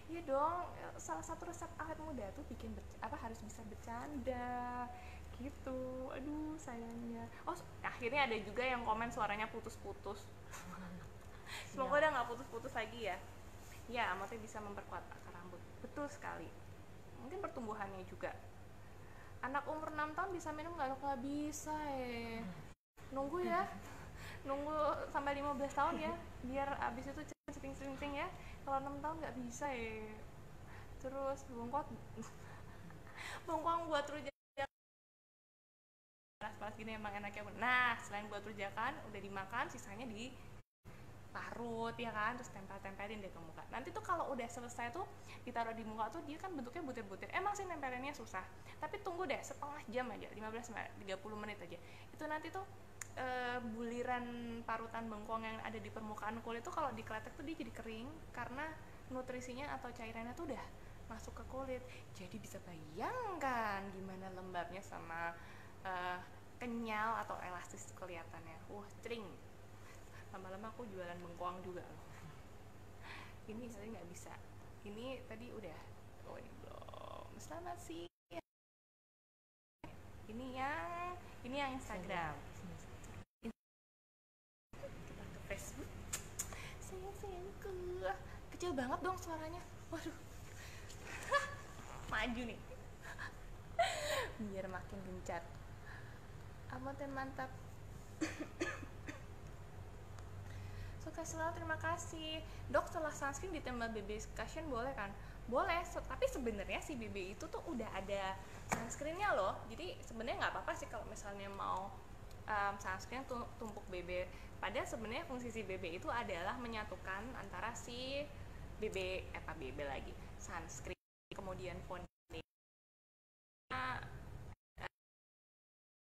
Iya dong, salah satu resep awet muda tuh bikin harus bisa bercanda gitu. Aduh sayangnya. Oh akhirnya ada juga yang komen suaranya putus-putus. Semoga udah nggak putus-putus lagi ya. Ya, Amotev bisa memperkuat akar rambut. Betul sekali. Mungkin pertumbuhannya juga. Anak umur 6 tahun bisa minum nggak bisa nunggu ya. Nunggu sampai 15 tahun ya biar abis itu sering-sering ya. Kalau 6 tahun nggak bisa ya. Terus bengkoang buat rujakan panas-panas gini emang enaknya. Nah selain buat rujakan udah dimakan, sisanya diparut ya kan, terus tempel-tempelin deh ke muka. Nanti tuh kalau udah selesai tuh ditaruh di muka tuh dia kan bentuknya butir-butir. Emang sih nempelinnya susah, tapi tunggu deh setengah jam aja, 15-30 menit aja. Itu nanti tuh buliran parutan bengkoang yang ada di permukaan kulit tuh kalau dikletek tuh dia jadi kering karena nutrisinya atau cairannya tuh udah masuk ke kulit. Jadi bisa bayangkan gimana lembabnya sama kenyal atau elastis kelihatannya. Cering. Lama-lama aku jualan bengkoang juga loh. Ini tadi nggak bisa. Ini tadi udah. Oh ini belum. Selamat sih. Ini yang Instagram. Kita ke Facebook. Sayang-sayangku. Kecil banget dong suaranya. Waduh. Maju nih. Biar makin gencar. Amotev mantap. Sukses selalu, terima kasih. Dok, setelah sunscreen ditambah BB cushion boleh kan? Boleh, tapi sebenarnya si BB itu tuh udah ada sunscreennya loh. Jadi sebenarnya nggak apa-apa sih kalau misalnya mau sunscreen tumpuk BB. Padahal sebenarnya fungsi si BB itu adalah menyatukan antara si BB lagi, sunscreen, kemudian foundation.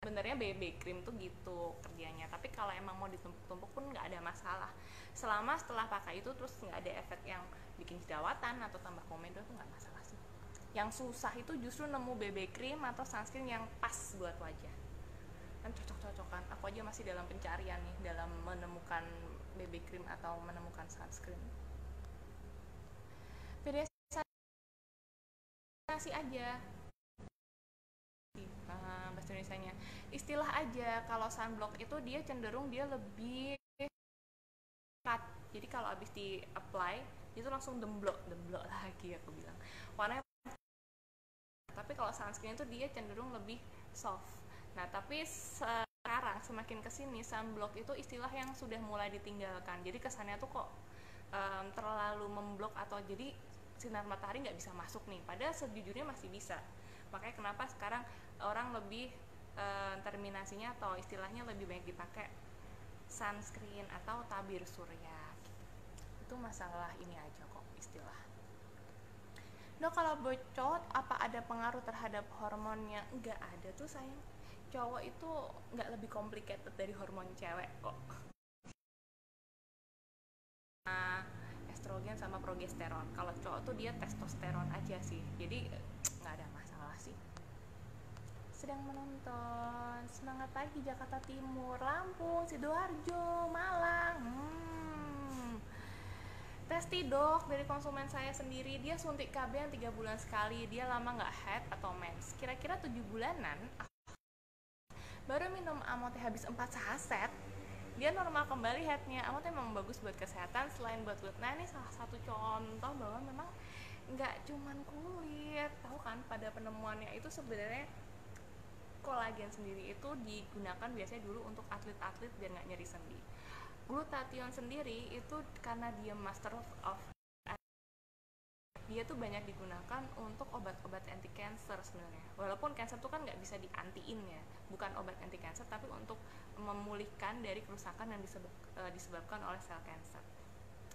Sebenarnya BB cream tuh gitu kerjanya, tapi kalau emang mau ditumpuk-tumpuk pun nggak ada masalah selama setelah pakai itu terus nggak ada efek yang bikin jerawatan atau tambah komedo, tuh nggak masalah sih. Yang susah itu justru nemu BB cream atau sunscreen yang pas buat wajah, kan cocok-cocokan. Aku aja masih dalam pencarian nih dalam menemukan BB cream atau menemukan sunscreen. Beda nasi aja bahasa Indonesianya, istilah aja. Kalau sunblock itu dia cenderung dia lebih cut, jadi kalau abis di apply itu langsung demblok lagi aku bilang warnanya. Tapi kalau sunscreen itu dia cenderung lebih soft. Nah tapi sekarang semakin kesini sunblock itu istilah yang sudah mulai ditinggalkan. Jadi kesannya tuh kok terlalu memblok atau jadi sinar matahari nggak bisa masuk nih, padahal sejujurnya masih bisa. Makanya kenapa sekarang orang lebih terminasinya atau istilahnya lebih banyak dipakai sunscreen atau tabir surya gitu. Itu masalah ini aja kok istilah. Dok, kalau bocot apa ada pengaruh terhadap hormonnya? Nggak ada tuh sayang. Cowok itu nggak lebih complicated dari hormon cewek kok. Estrogen sama progesteron. Kalau cowok tuh dia testosteron aja sih. Jadi nggak ada masalah sih. Sedang menonton Semangat Pagi Jakarta Timur, Lampung, Sidoarjo, Malang. Testi dok, dari konsumen saya sendiri, dia suntik KB yang 3 bulan sekali, dia lama nggak head atau mens, kira-kira 7 bulanan. Baru minum Amotev habis 4 saset, dia normal kembali headnya. Amotev memang bagus buat kesehatan selain buat kulit. Nah ini salah satu contoh bahwa memang nggak cuman kulit, tahu kan? Pada penemuannya itu sebenarnya kolagen sendiri itu digunakan biasanya dulu untuk atlet-atlet biar nggak nyeri sendi. Glutathione sendiri itu karena dia master of dia tuh banyak digunakan untuk obat-obat anti cancer sebenarnya. Walaupun cancer tuh kan nggak bisa diantiin ya, bukan obat anti cancer, tapi untuk memulihkan dari kerusakan yang disebabkan oleh sel cancer.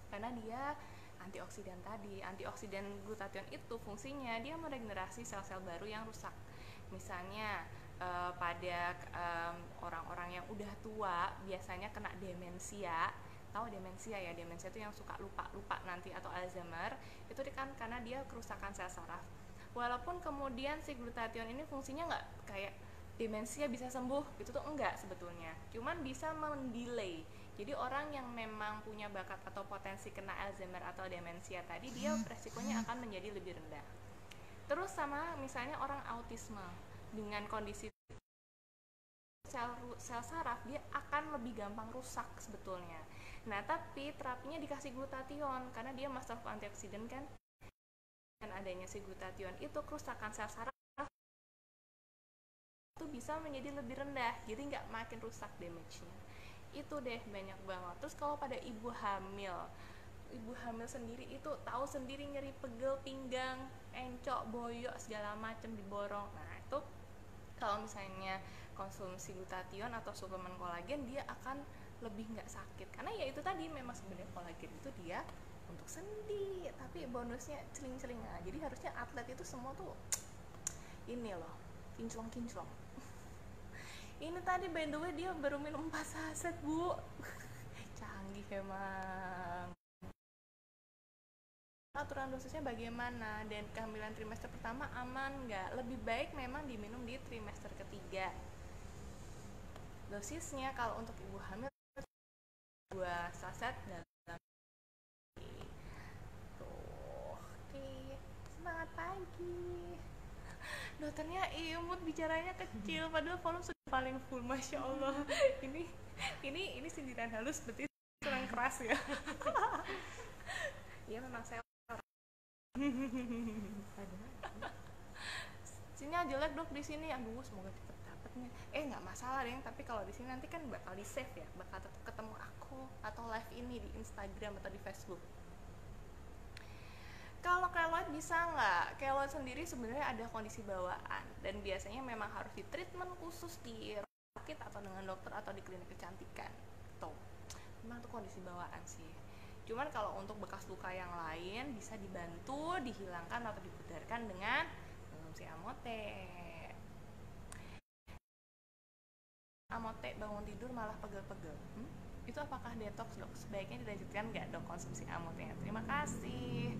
Karena dia antioksidan tadi, antioksidan glutathione itu fungsinya dia meregenerasi sel-sel baru yang rusak. Misalnya pada orang-orang yang udah tua biasanya kena demensia. Tahu demensia ya? Demensia itu yang suka lupa nanti atau Alzheimer. Itu kan karena dia kerusakan sel saraf. Walaupun kemudian si glutathione ini fungsinya nggak kayak demensia bisa sembuh, itu tuh enggak sebetulnya, cuman bisa mendelay. Jadi orang yang memang punya bakat atau potensi kena Alzheimer atau demensia tadi, dia resikonya akan menjadi lebih rendah. Terus sama misalnya orang autisme dengan kondisi sel saraf, dia akan lebih gampang rusak sebetulnya. Nah, tapi terapinya dikasih glutathione karena dia master of antioksidan kan. Dan adanya si glutathione itu, kerusakan sel saraf itu bisa menjadi lebih rendah, jadi nggak makin rusak damage-nya. Itu deh banyak banget. Terus kalau pada ibu hamil sendiri itu tahu sendiri nyeri pegel pinggang, encok, boyok segala macam diborong. Nah, itu kalau misalnya konsumsi glutathione atau suplemen kolagen, dia akan lebih nggak sakit karena ya itu tadi, memang sebenarnya kolagen itu dia untuk sendi, tapi bonusnya celing-celing. Nah, jadi harusnya atlet itu semua tuh ini loh, kinclong-kinclong. Ini tadi by the way dia baru minum 4 saset bu. Canggih emang. Aturan dosisnya bagaimana, dan kehamilan trimester pertama aman nggak? Lebih baik memang diminum di trimester ketiga. Dosisnya kalau untuk ibu hamil 2 saset dalam tuh. Oke, semangat pagi. Dokternya imut, bicaranya kecil padahal volume sudah paling full, masya Allah. ini sindiran halus, berarti kurang keras ya. Iya memang saya sinyal jelek dok di sini, aduh semoga cepet dapetnya. Nggak masalah deh, tapi kalau di sini nanti kan bakal di save ya, bakal tetap ketemu aku atau live ini di Instagram atau di Facebook. Kalau keloid bisa nggak? Keloid sendiri sebenarnya ada kondisi bawaan dan biasanya memang harus di treatment khusus di rumah sakit atau dengan dokter atau di klinik kecantikan. Tuh, memang itu kondisi bawaan sih. Cuman kalau untuk bekas luka yang lain bisa dibantu, dihilangkan atau dipudarkan dengan konsumsi amote. Amote bangun tidur malah pegel-pegel. Itu apakah detox dok? Sebaiknya dilanjutkan nggak dok konsumsi amotenya? Terima kasih.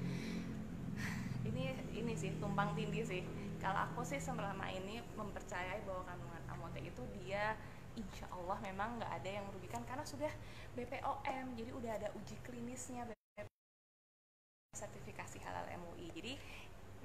Ini sih tumpang tindih sih. Kalau aku sih selama ini mempercayai bahwa kandungan amote itu dia insya Allah memang nggak ada yang merugikan karena sudah BPOM, jadi udah ada uji klinisnya, sertifikasi halal MUI. Jadi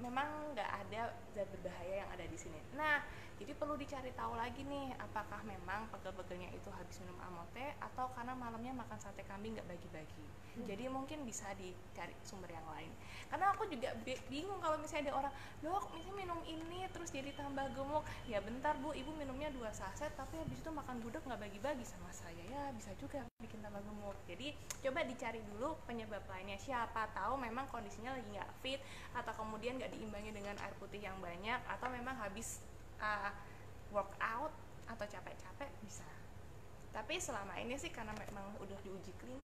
memang nggak ada zat berbahaya yang ada di sini. Nah, jadi perlu dicari tahu lagi nih, apakah memang pegel-pegelnya itu habis minum amote atau karena malamnya makan sate kambing nggak bagi-bagi. Jadi mungkin bisa dicari sumber yang lain. Karena aku juga bingung kalau misalnya ada orang, dok, misalnya minum ini terus jadi tambah gemuk. Ya bentar bu, ibu minumnya 2 saset tapi habis itu makan gudeg nggak bagi-bagi sama saya. Ya bisa juga bikin tambah gemuk. Jadi coba dicari dulu penyebab lainnya. Siapa tahu memang kondisinya lagi nggak fit, atau kemudian nggak diimbangi dengan air putih yang banyak, atau memang habis workout atau capek-capek bisa. Tapi selama ini sih karena memang udah diuji klinis,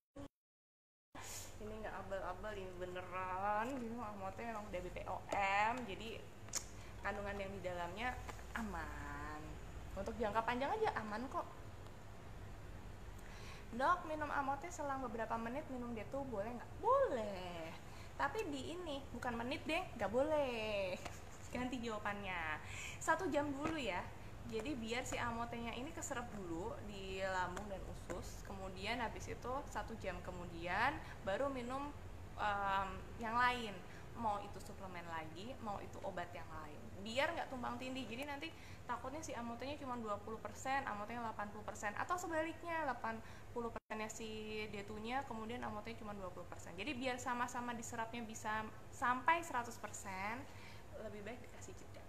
ini nggak abal-abal, ini beneran gitu, amote memang udah BPOM, jadi kandungan yang di dalamnya aman. Untuk jangka panjang aja aman kok. Dok, minum amote selang beberapa menit minum detu boleh nggak? Boleh. Tapi di ini bukan menit deh, nggak boleh. Ganti jawabannya. 1 jam dulu ya. Jadi biar si amotenya ini keserap dulu di lambung dan usus. Kemudian habis itu 1 jam kemudian baru minum yang lain. Mau itu suplemen lagi, mau itu obat yang lain. Biar nggak tumpang tindih. Jadi nanti takutnya si amotenya cuma 20%, amotenya 80%, atau sebaliknya 80%-nya si detunya, kemudian amotenya cuma 20%. Jadi biar sama-sama diserapnya bisa sampai 100%, lebih baik dikasih jeda.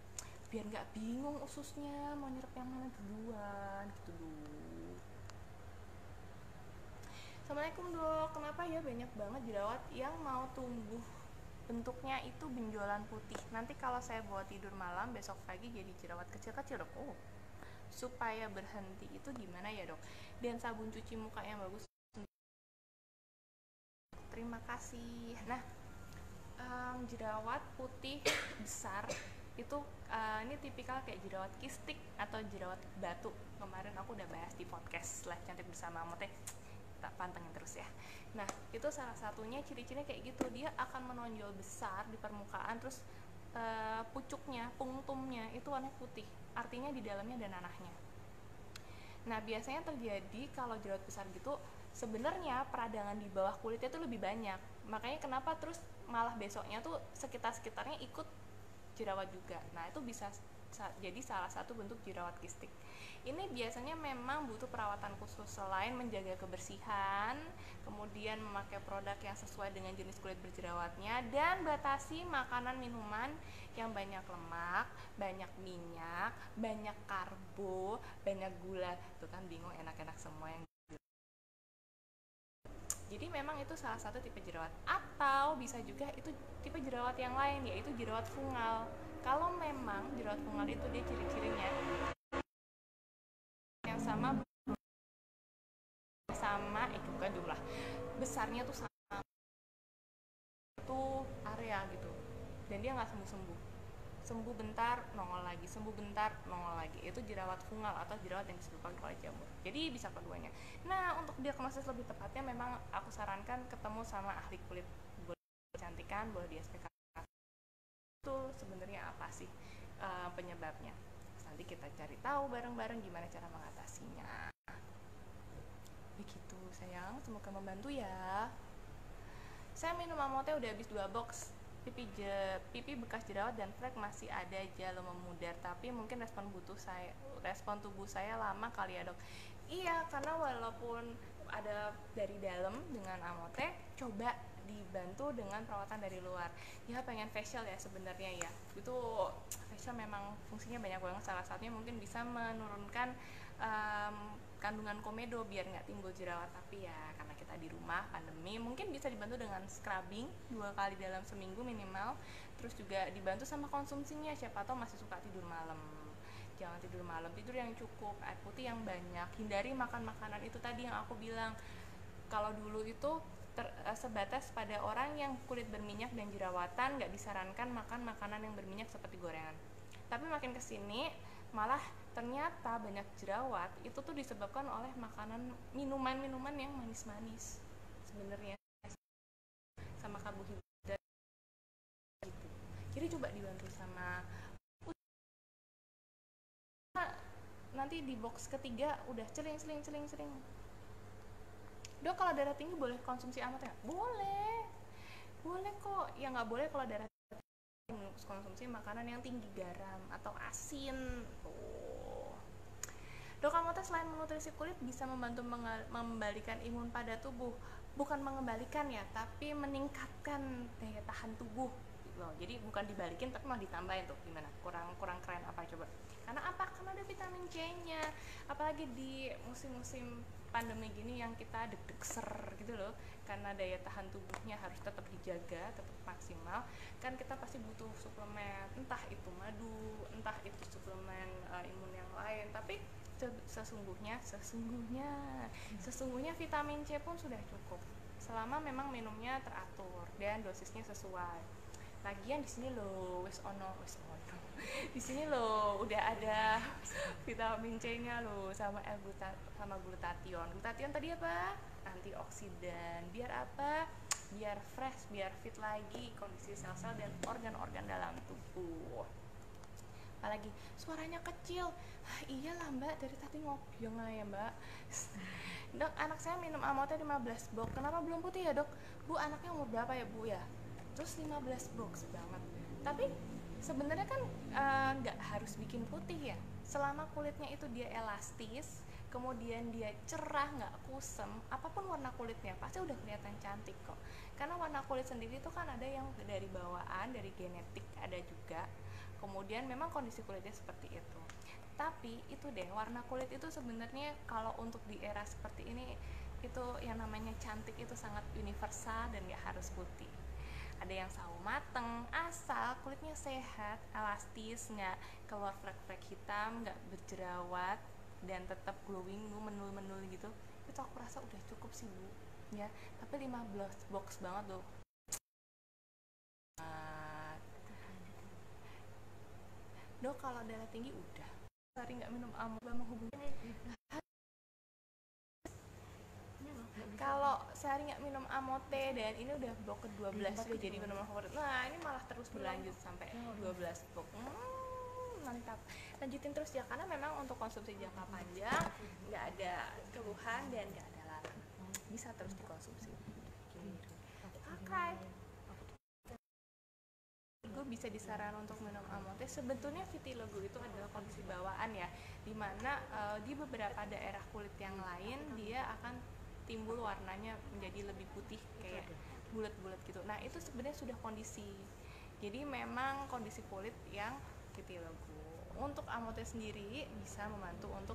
Biar nggak bingung ususnya mau nyerap yang mana duluan gitu dulu. Assalamualaikum dok, kenapa ya banyak banget jerawat yang mau tumbuh? Bentuknya itu benjolan putih. Nanti kalau saya bawa tidur malam, besok pagi jadi jerawat kecil-kecil dok. Supaya berhenti itu gimana ya dok? Dan sabun cuci muka yang bagus. Terima kasih. Nah, jerawat putih besar itu ini tipikal kayak jerawat kistik atau jerawat batu. Kemarin aku udah bahas di podcast Live Cantik Bersama Amote, tak pantengin terus ya. Nah, itu salah satunya ciri-cirinya kayak gitu, dia akan menonjol besar di permukaan, terus pucuknya, pungtumnya itu warna putih, artinya di dalamnya ada nanahnya. Nah biasanya terjadi kalau jerawat besar gitu, sebenarnya peradangan di bawah kulitnya tuh lebih banyak, makanya kenapa terus malah besoknya tuh sekitarnya ikut jerawat juga. Nah itu bisa jadi salah satu bentuk jerawat kistik. Ini biasanya memang butuh perawatan khusus, selain menjaga kebersihan, kemudian memakai produk yang sesuai dengan jenis kulit berjerawatnya, dan batasi makanan minuman yang banyak lemak, banyak minyak, banyak karbo, banyak gula. Tuh kan bingung, enak-enak semua yang. Jadi memang itu salah satu tipe jerawat. Atau bisa juga itu tipe jerawat yang lain, yaitu jerawat fungal. Kalau memang jerawat fungal itu dia ciri-cirinya yang sama bukan jumlah besarnya tuh sama itu area gitu, dan dia nggak sembuh bentar nongol lagi, sembuh bentar nongol lagi. Itu jerawat fungal atau jerawat yang disebabkan oleh jamur. Jadi bisa keduanya. Nah untuk diagnosis lebih tepatnya memang aku sarankan ketemu sama ahli kulit, boleh kecantikan, boleh di SPK. Itu sebenarnya apa sih penyebabnya? Nanti kita cari tahu bareng-bareng gimana cara mengatasinya. Begitu sayang, semoga membantu ya. Saya minum Amote udah habis 2 box. Pipi bekas jerawat dan flek masih ada aja, lo memudar, tapi mungkin respon tubuh saya lama kali ya dok. Iya, karena walaupun ada dari dalam dengan Amote, coba dibantu dengan perawatan dari luar. Ya pengen facial ya sebenarnya ya, itu facial memang fungsinya banyak banget. Salah satunya mungkin bisa menurunkan kandungan komedo biar nggak timbul jerawat. Tapi ya karena kita di rumah pandemi, mungkin bisa dibantu dengan scrubbing 2 kali dalam seminggu minimal. Terus juga dibantu sama konsumsinya, siapa tahu masih suka tidur malam. Jangan tidur malam, tidur yang cukup, air putih yang banyak, hindari makan makanan itu tadi yang aku bilang. Kalau dulu itu sebatas pada orang yang kulit berminyak dan jerawatan, nggak disarankan makan makanan yang berminyak seperti gorengan. Tapi makin kesini malah ternyata banyak jerawat itu tuh disebabkan oleh makanan, minuman yang manis-manis sebenarnya, sama karbohidrat gitu. Jadi coba dibantu sama nanti di box ketiga udah celing. Dok kalau darah tinggi boleh konsumsi Amote nggak? Boleh kok. Ya nggak boleh kalau darah tinggi konsumsi makanan yang tinggi garam atau asin. Dok, Amote selain menutrisi kulit bisa membantu membalikan imun pada tubuh. Bukan mengembalikan ya, tapi meningkatkan daya tahan tubuh. Loh, jadi bukan dibalikin tapi malah ditambahin tuh. Gimana? Kurang keren apa coba? Karena apa? Karena ada vitamin C-nya. Apalagi di musim-musim pandemi gini yang kita deg-deg ser gitu loh, karena daya tahan tubuhnya harus tetap dijaga, tetap maksimal, kan kita pasti butuh suplemen, entah itu madu, entah itu suplemen imun yang lain. Tapi sesungguhnya vitamin C pun sudah cukup selama memang minumnya teratur dan dosisnya sesuai. Lagian di sini lo di sini lo udah ada vitamin C-nya lo sama glutathione. Glutathione tadi apa? Antioksidan. Biar apa? Biar fresh, biar fit lagi kondisi sel-sel dan organ-organ dalam tubuh. Apalagi suaranya kecil. Iyalah mbak, dari tadi ngopiong ya mbak. Dok, anak saya minum Amote 15 box. Kenapa belum putih ya dok? Bu, anaknya umur berapa ya bu ya? Terus 15 box banget. Tapi sebenarnya kan nggak harus bikin putih ya. Selama kulitnya itu dia elastis, kemudian dia cerah, nggak kusem, apapun warna kulitnya pasti udah kelihatan cantik kok. Karena warna kulit sendiri itu kan ada yang dari bawaan, dari genetik ada juga. Kemudian memang kondisi kulitnya seperti itu. Tapi itu deh, warna kulit itu sebenarnya kalau untuk di era seperti ini itu yang namanya cantik itu sangat universal dan gak harus putih. Ada yang sawo mateng, asal kulitnya sehat, elastis, nggak keluar flek-flek hitam, nggak berjerawat, dan tetap glowing, menul gitu. Itu aku rasa udah cukup sih bu, ya. Tapi 15 box banget loh. Dok kalau darah tinggi udah sering nggak minum Amote menghubungi. Kalau sehari nggak minum amote dan ini udah box ke-12 udah jadi minuman favorit. Nah ini malah terus berlanjut sampai 12 box. Mantap, lanjutin terus ya, karena memang untuk konsumsi jangka panjang nggak ada keluhan dan nggak ada larang, bisa terus dikonsumsi. Oke, gue bisa disarankan untuk minum amote. Sebetulnya vitiligo itu adalah kondisi bawaan ya, dimana di beberapa daerah kulit yang lain dia akan timbul warnanya menjadi lebih putih kayak bulat-bulat gitu. Nah itu sebenarnya sudah kondisi, jadi memang kondisi kulit yang vitiligo. Untuk amote sendiri bisa membantu untuk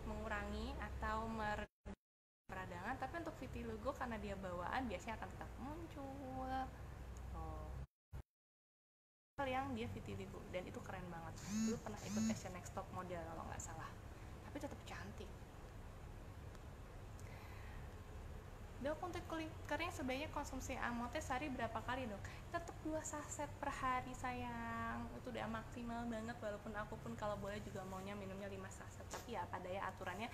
mengurangi atau meredam peradangan, tapi untuk vitiligo karena dia bawaan biasanya akan tetap muncul. Yang dia vitiligo dan itu keren banget. Dulu pernah ikut Asian Next Top Model kalau nggak salah, tapi tetap cantik. Dok, untuk kulit kering sebaiknya konsumsi amote sehari berapa kali dok? Tetap 2 saset per hari sayang, itu udah maksimal banget. Walaupun aku pun kalau boleh juga maunya minumnya 5 saset, tapi ya pada ya aturannya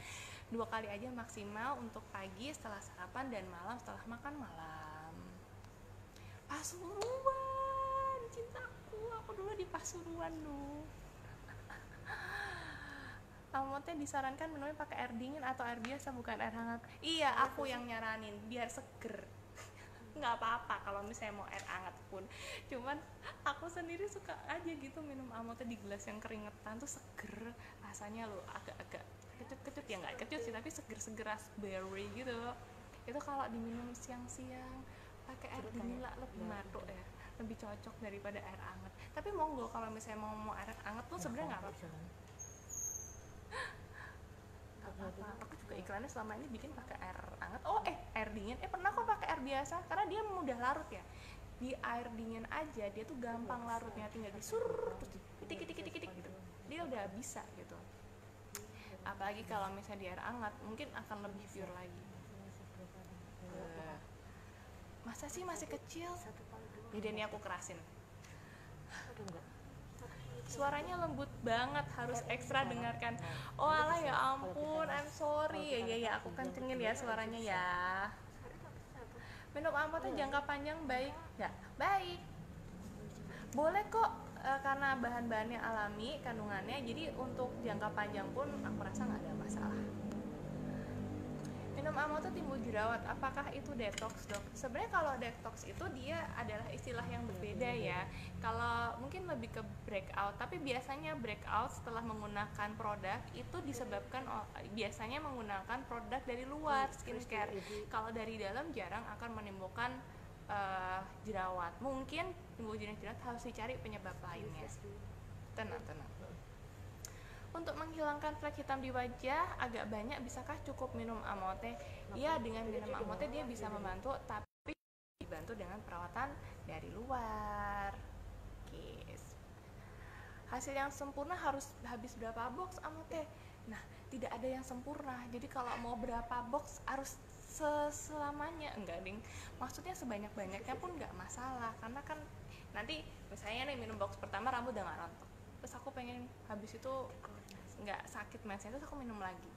2 kali aja maksimal, untuk pagi setelah sarapan dan malam setelah makan malam. Pasuruan, cintaku, aku dulu di Pasuruan dulu. Amote disarankan minumnya pakai air dingin atau air biasa, bukan air hangat. Iya, aku yang nyaranin biar seger. Nggak apa-apa kalau misalnya mau air hangat pun, cuman aku sendiri suka aja gitu minum amote di gelas yang keringetan tuh seger rasanya loh, agak-agak kecut-kecut ya, nggak kecut sih tapi seger-seger raspberry gitu. Itu kalau diminum siang-siang pakai air dingin lah lebih matuk ya, lebih cocok daripada air hangat. Tapi monggo kalau misalnya mau air hangat tuh sebenarnya nggak apa-apa. Aku juga iklannya selama ini bikin pakai air hangat. Air dingin. Pernah kok pakai air biasa karena dia mudah larut ya. Di air dingin aja dia tuh gampang larutnya, tinggal disur terus titik gitu. Dia udah bisa gitu. Apalagi kalau misalnya di air hangat mungkin akan lebih pure lagi. Masa sih masih kecil? Jadi ini aku kerasin. Suaranya lembut banget, harus ekstra dengarkan. Oh alah ya ampun, I'm sorry. Ya aku kencengin ya suaranya ya. Minum amote jangka panjang baik nggak? Baik. Boleh kok, karena bahan-bahannya alami kandungannya, jadi untuk jangka panjang pun aku rasa nggak ada masalah. Minum amote timbul jerawat, apakah itu detox dok? Sebenarnya kalau detox itu dia adalah istilah yang berbeda ya. Kalau mungkin lebih ke breakout, tapi biasanya breakout setelah menggunakan produk itu disebabkan biasanya menggunakan produk dari luar skincare. Kalau dari dalam jarang akan menimbulkan jerawat. Mungkin timbul jerawat harus dicari penyebab lainnya. Tenang. Untuk menghilangkan flek hitam di wajah agak banyak, bisakah cukup minum amote? Iya, dengan minum amote dia bisa membantu, tapi dibantu dengan perawatan dari luar. Hasil yang sempurna harus habis berapa box amote? Nah, tidak ada yang sempurna. Jadi kalau mau berapa box harus selamanya, enggak ding. Maksudnya sebanyak-banyaknya pun enggak masalah, karena kan nanti misalnya nih minum box pertama rambut udah nggak rontok, terus aku pengen habis itu nggak sakit mensnya, terus aku minum lagi,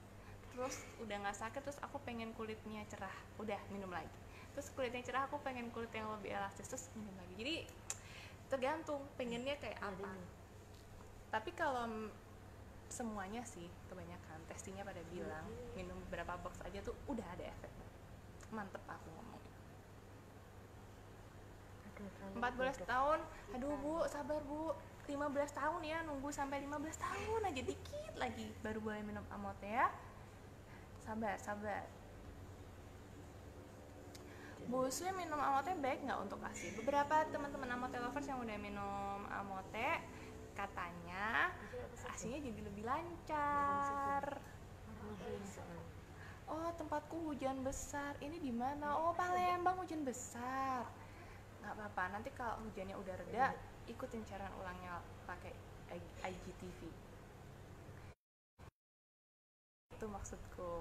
terus udah nggak sakit, terus aku pengen kulitnya cerah, udah minum lagi, terus kulitnya cerah aku pengen kulit yang lebih elastis, terus minum lagi. Jadi tergantung pengennya kayak apa. Tapi kalau semuanya sih kebanyakan testingnya pada bilang minum beberapa box aja tuh udah ada efek. Mantep aku ngomong. 14 tahun, aduh bu, sabar bu, 15 tahun ya, nunggu sampai 15 tahun aja, dikit lagi baru boleh minum amote ya. Sabar. Bu Sui, minum amote baik nggak untuk ASI? Beberapa teman-teman amote lovers yang udah minum amote katanya ASInya jadi lebih lancar. Oh, tempatku hujan besar. Ini di mana? Oh, Palembang hujan besar. Nggak apa-apa, nanti kalau hujannya udah reda ikutin cara ulangnya pakai IGTV. Itu maksudku.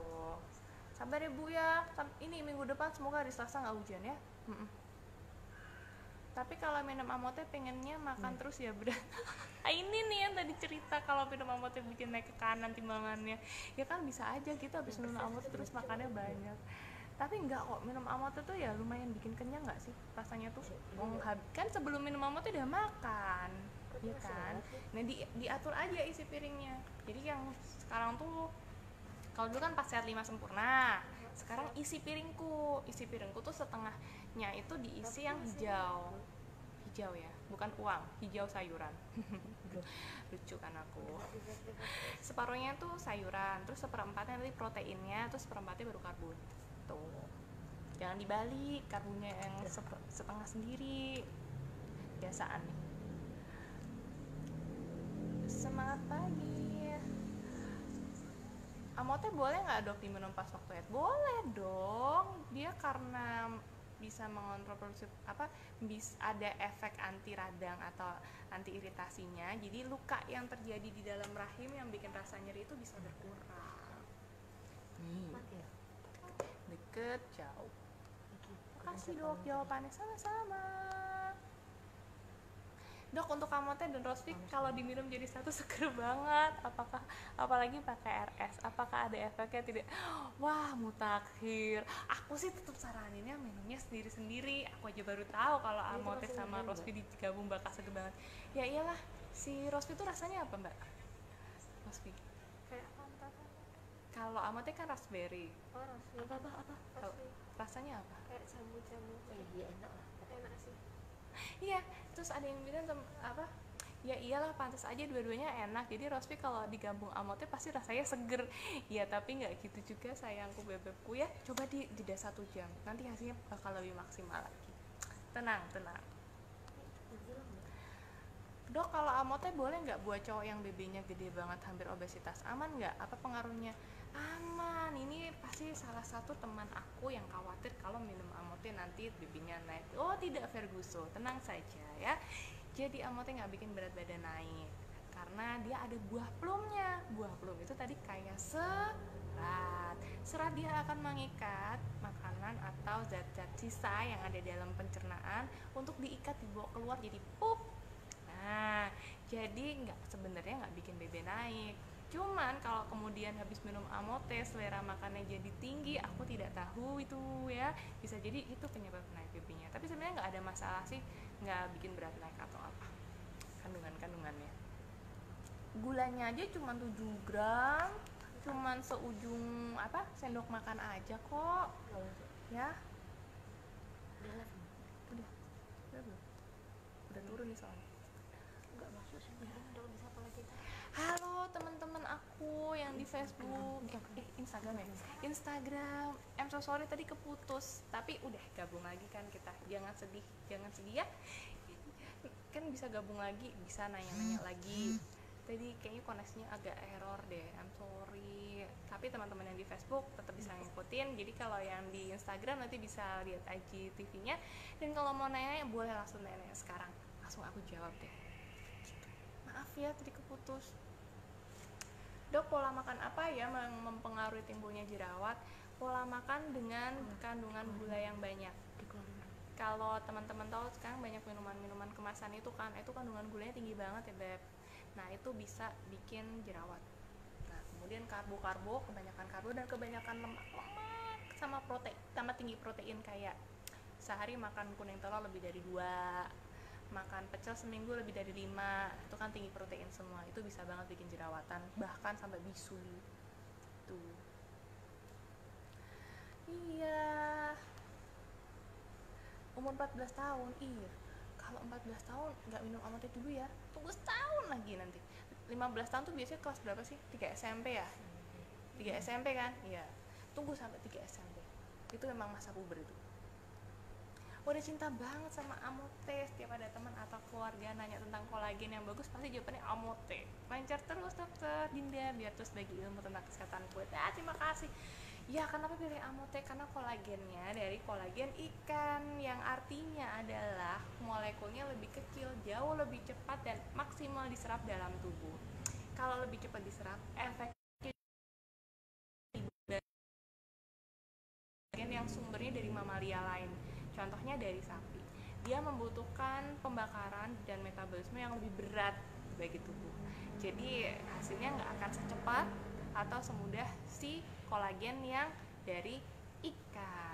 Sabar ya bu ya, ini minggu depan semoga hari Selasa nggak hujan ya. Tapi kalau minum amote pengennya makan terus ya berat. Ini nih yang tadi cerita, kalau minum amote bikin naik ke kanan timbangannya, ya kan bisa aja gitu habis minum amote terus makannya banyak. Tapi enggak kok, minum Amote tuh ya lumayan bikin kenyang nggak sih rasanya tuh. Kan sebelum minum Amote udah makan, ya kan. Nah diatur aja isi piringnya. Jadi yang sekarang tuh, kalau dulu kan pas sehat 5 sempurna, sekarang isi piringku tuh setengahnya itu diisi yang hijau ya, bukan uang, hijau sayuran. Lucu kan aku. Separuhnya tuh sayuran, terus seperempatnya nanti proteinnya, terus seperempatnya baru karbon tuh. Jangan dibalik, karbonnya yang setengah sendiri, biasaan nih. Semangat pagi. Amote boleh nggak dok diminum pas waktu haid? Boleh dong, dia karena bisa mengontrol produksi ada efek anti radang atau anti iritasinya, jadi luka yang terjadi di dalam rahim yang bikin rasa nyeri itu bisa berkurang. Deket jauh. Makasih dok jawabannya, sama-sama. Dok, untuk Amote dan Rosfik kalau diminum jadi satu seger banget. Apalagi pakai RS, apakah ada efeknya? Tidak. Wah, mutakhir. Aku sih tetap saraninnya minumnya sendiri-sendiri. Aku aja baru tahu kalau Amote sama Rosfik digabung bakal seger banget. Ya iyalah, si Rosfik itu rasanya apa mbak? Rosfik kayak Fanta. kalau Amote kan raspberry. Oh, apa? Rasanya apa? Kayak jamu-jamu. Iya, enak lah. Enak sih. Iya, terus ada yang bilang ya iyalah pantas aja dua-duanya enak. Jadi Rosfik kalau digabung Amote pasti rasanya seger. Ya tapi nggak gitu juga sayangku bebekku ya. Coba jeda 1 jam, nanti hasilnya bakal lebih maksimal lagi. Tenang. Dok, kalau Amote boleh nggak buat cowok yang BB-nya gede banget hampir obesitas? Aman nggak? Apa pengaruhnya? Aman. Ini pasti salah satu teman aku yang khawatir kalau minum Amote nanti BB-nya naik. Oh tidak Ferguson, tenang saja ya. Jadi Amote nggak bikin berat badan naik karena dia ada buah plumnya. Buah plum itu tadi kayak serat dia akan mengikat makanan atau zat-zat sisa yang ada dalam pencernaan untuk diikat dibawa keluar jadi pup. Nah, jadi sebenarnya nggak bikin BB naik. Cuman kalau kemudian habis minum Amote selera makannya jadi tinggi, aku tidak tahu itu ya. Bisa jadi itu penyebab naik BB-nya. Tapi sebenarnya nggak ada masalah sih, nggak bikin berat naik atau apa. Kandungannya. Gulanya aja cuma 7 gram, cuman seujung sendok makan aja kok. Ya. Udah turun nih soalnya. Halo teman-teman aku yang di Facebook, Instagram ya? Instagram. I'm so sorry tadi keputus, tapi udah gabung lagi kan kita. Jangan sedih ya. Kan bisa gabung lagi, bisa nanya-nanya lagi. Tadi kayaknya koneksinya agak error deh. I'm sorry. Tapi teman-teman yang di Facebook tetap bisa ngikutin. Jadi kalau yang di Instagram nanti bisa lihat IGTV-nya. Dan kalau mau nanya boleh langsung nanya sekarang. Langsung aku jawab deh. Maaf ya tadi keputus. Dok, pola makan apa ya yang mempengaruhi timbulnya jerawat? Pola makan dengan kandungan gula yang banyak. Kalau teman-teman tahu sekarang banyak minuman kemasan itu kandungan gulanya tinggi banget ya Beb. Nah itu bisa bikin jerawat. Nah kemudian kebanyakan karbo dan kebanyakan lemak sama tinggi protein kayak sehari makan kuning telur lebih dari 2, makan pecel seminggu lebih dari 5, itu kan tinggi protein semua, itu bisa banget bikin jerawatan, bahkan sampai bisu tuh. Iya, umur 14 tahun, kalau 14 tahun nggak minum Amote dulu ya, tunggu setahun lagi nanti. 15 tahun tuh biasanya kelas berapa sih? 3 SMP ya? 3 SMP kan? Iya, tunggu sampai 3 SMP, itu memang masa puber itu. Udah cinta banget sama Amote, setiap ada teman atau keluarga nanya tentang kolagen yang bagus pasti jawabannya Amote. Lancar terus dokter Dinda, biar terus bagi ilmu tentang kesehatan kulit. Terima kasih. Ya kenapa pilih Amote? Karena kolagennya dari kolagen ikan, yang artinya adalah molekulnya lebih kecil, jauh lebih cepat dan maksimal diserap dalam tubuh. Kalau lebih cepat diserap, efeknya yang sumbernya dari mamalia lain. Contohnya dari sapi, dia membutuhkan pembakaran dan metabolisme yang lebih berat bagi tubuh. Jadi hasilnya nggak akan secepat atau semudah si kolagen yang dari ikan.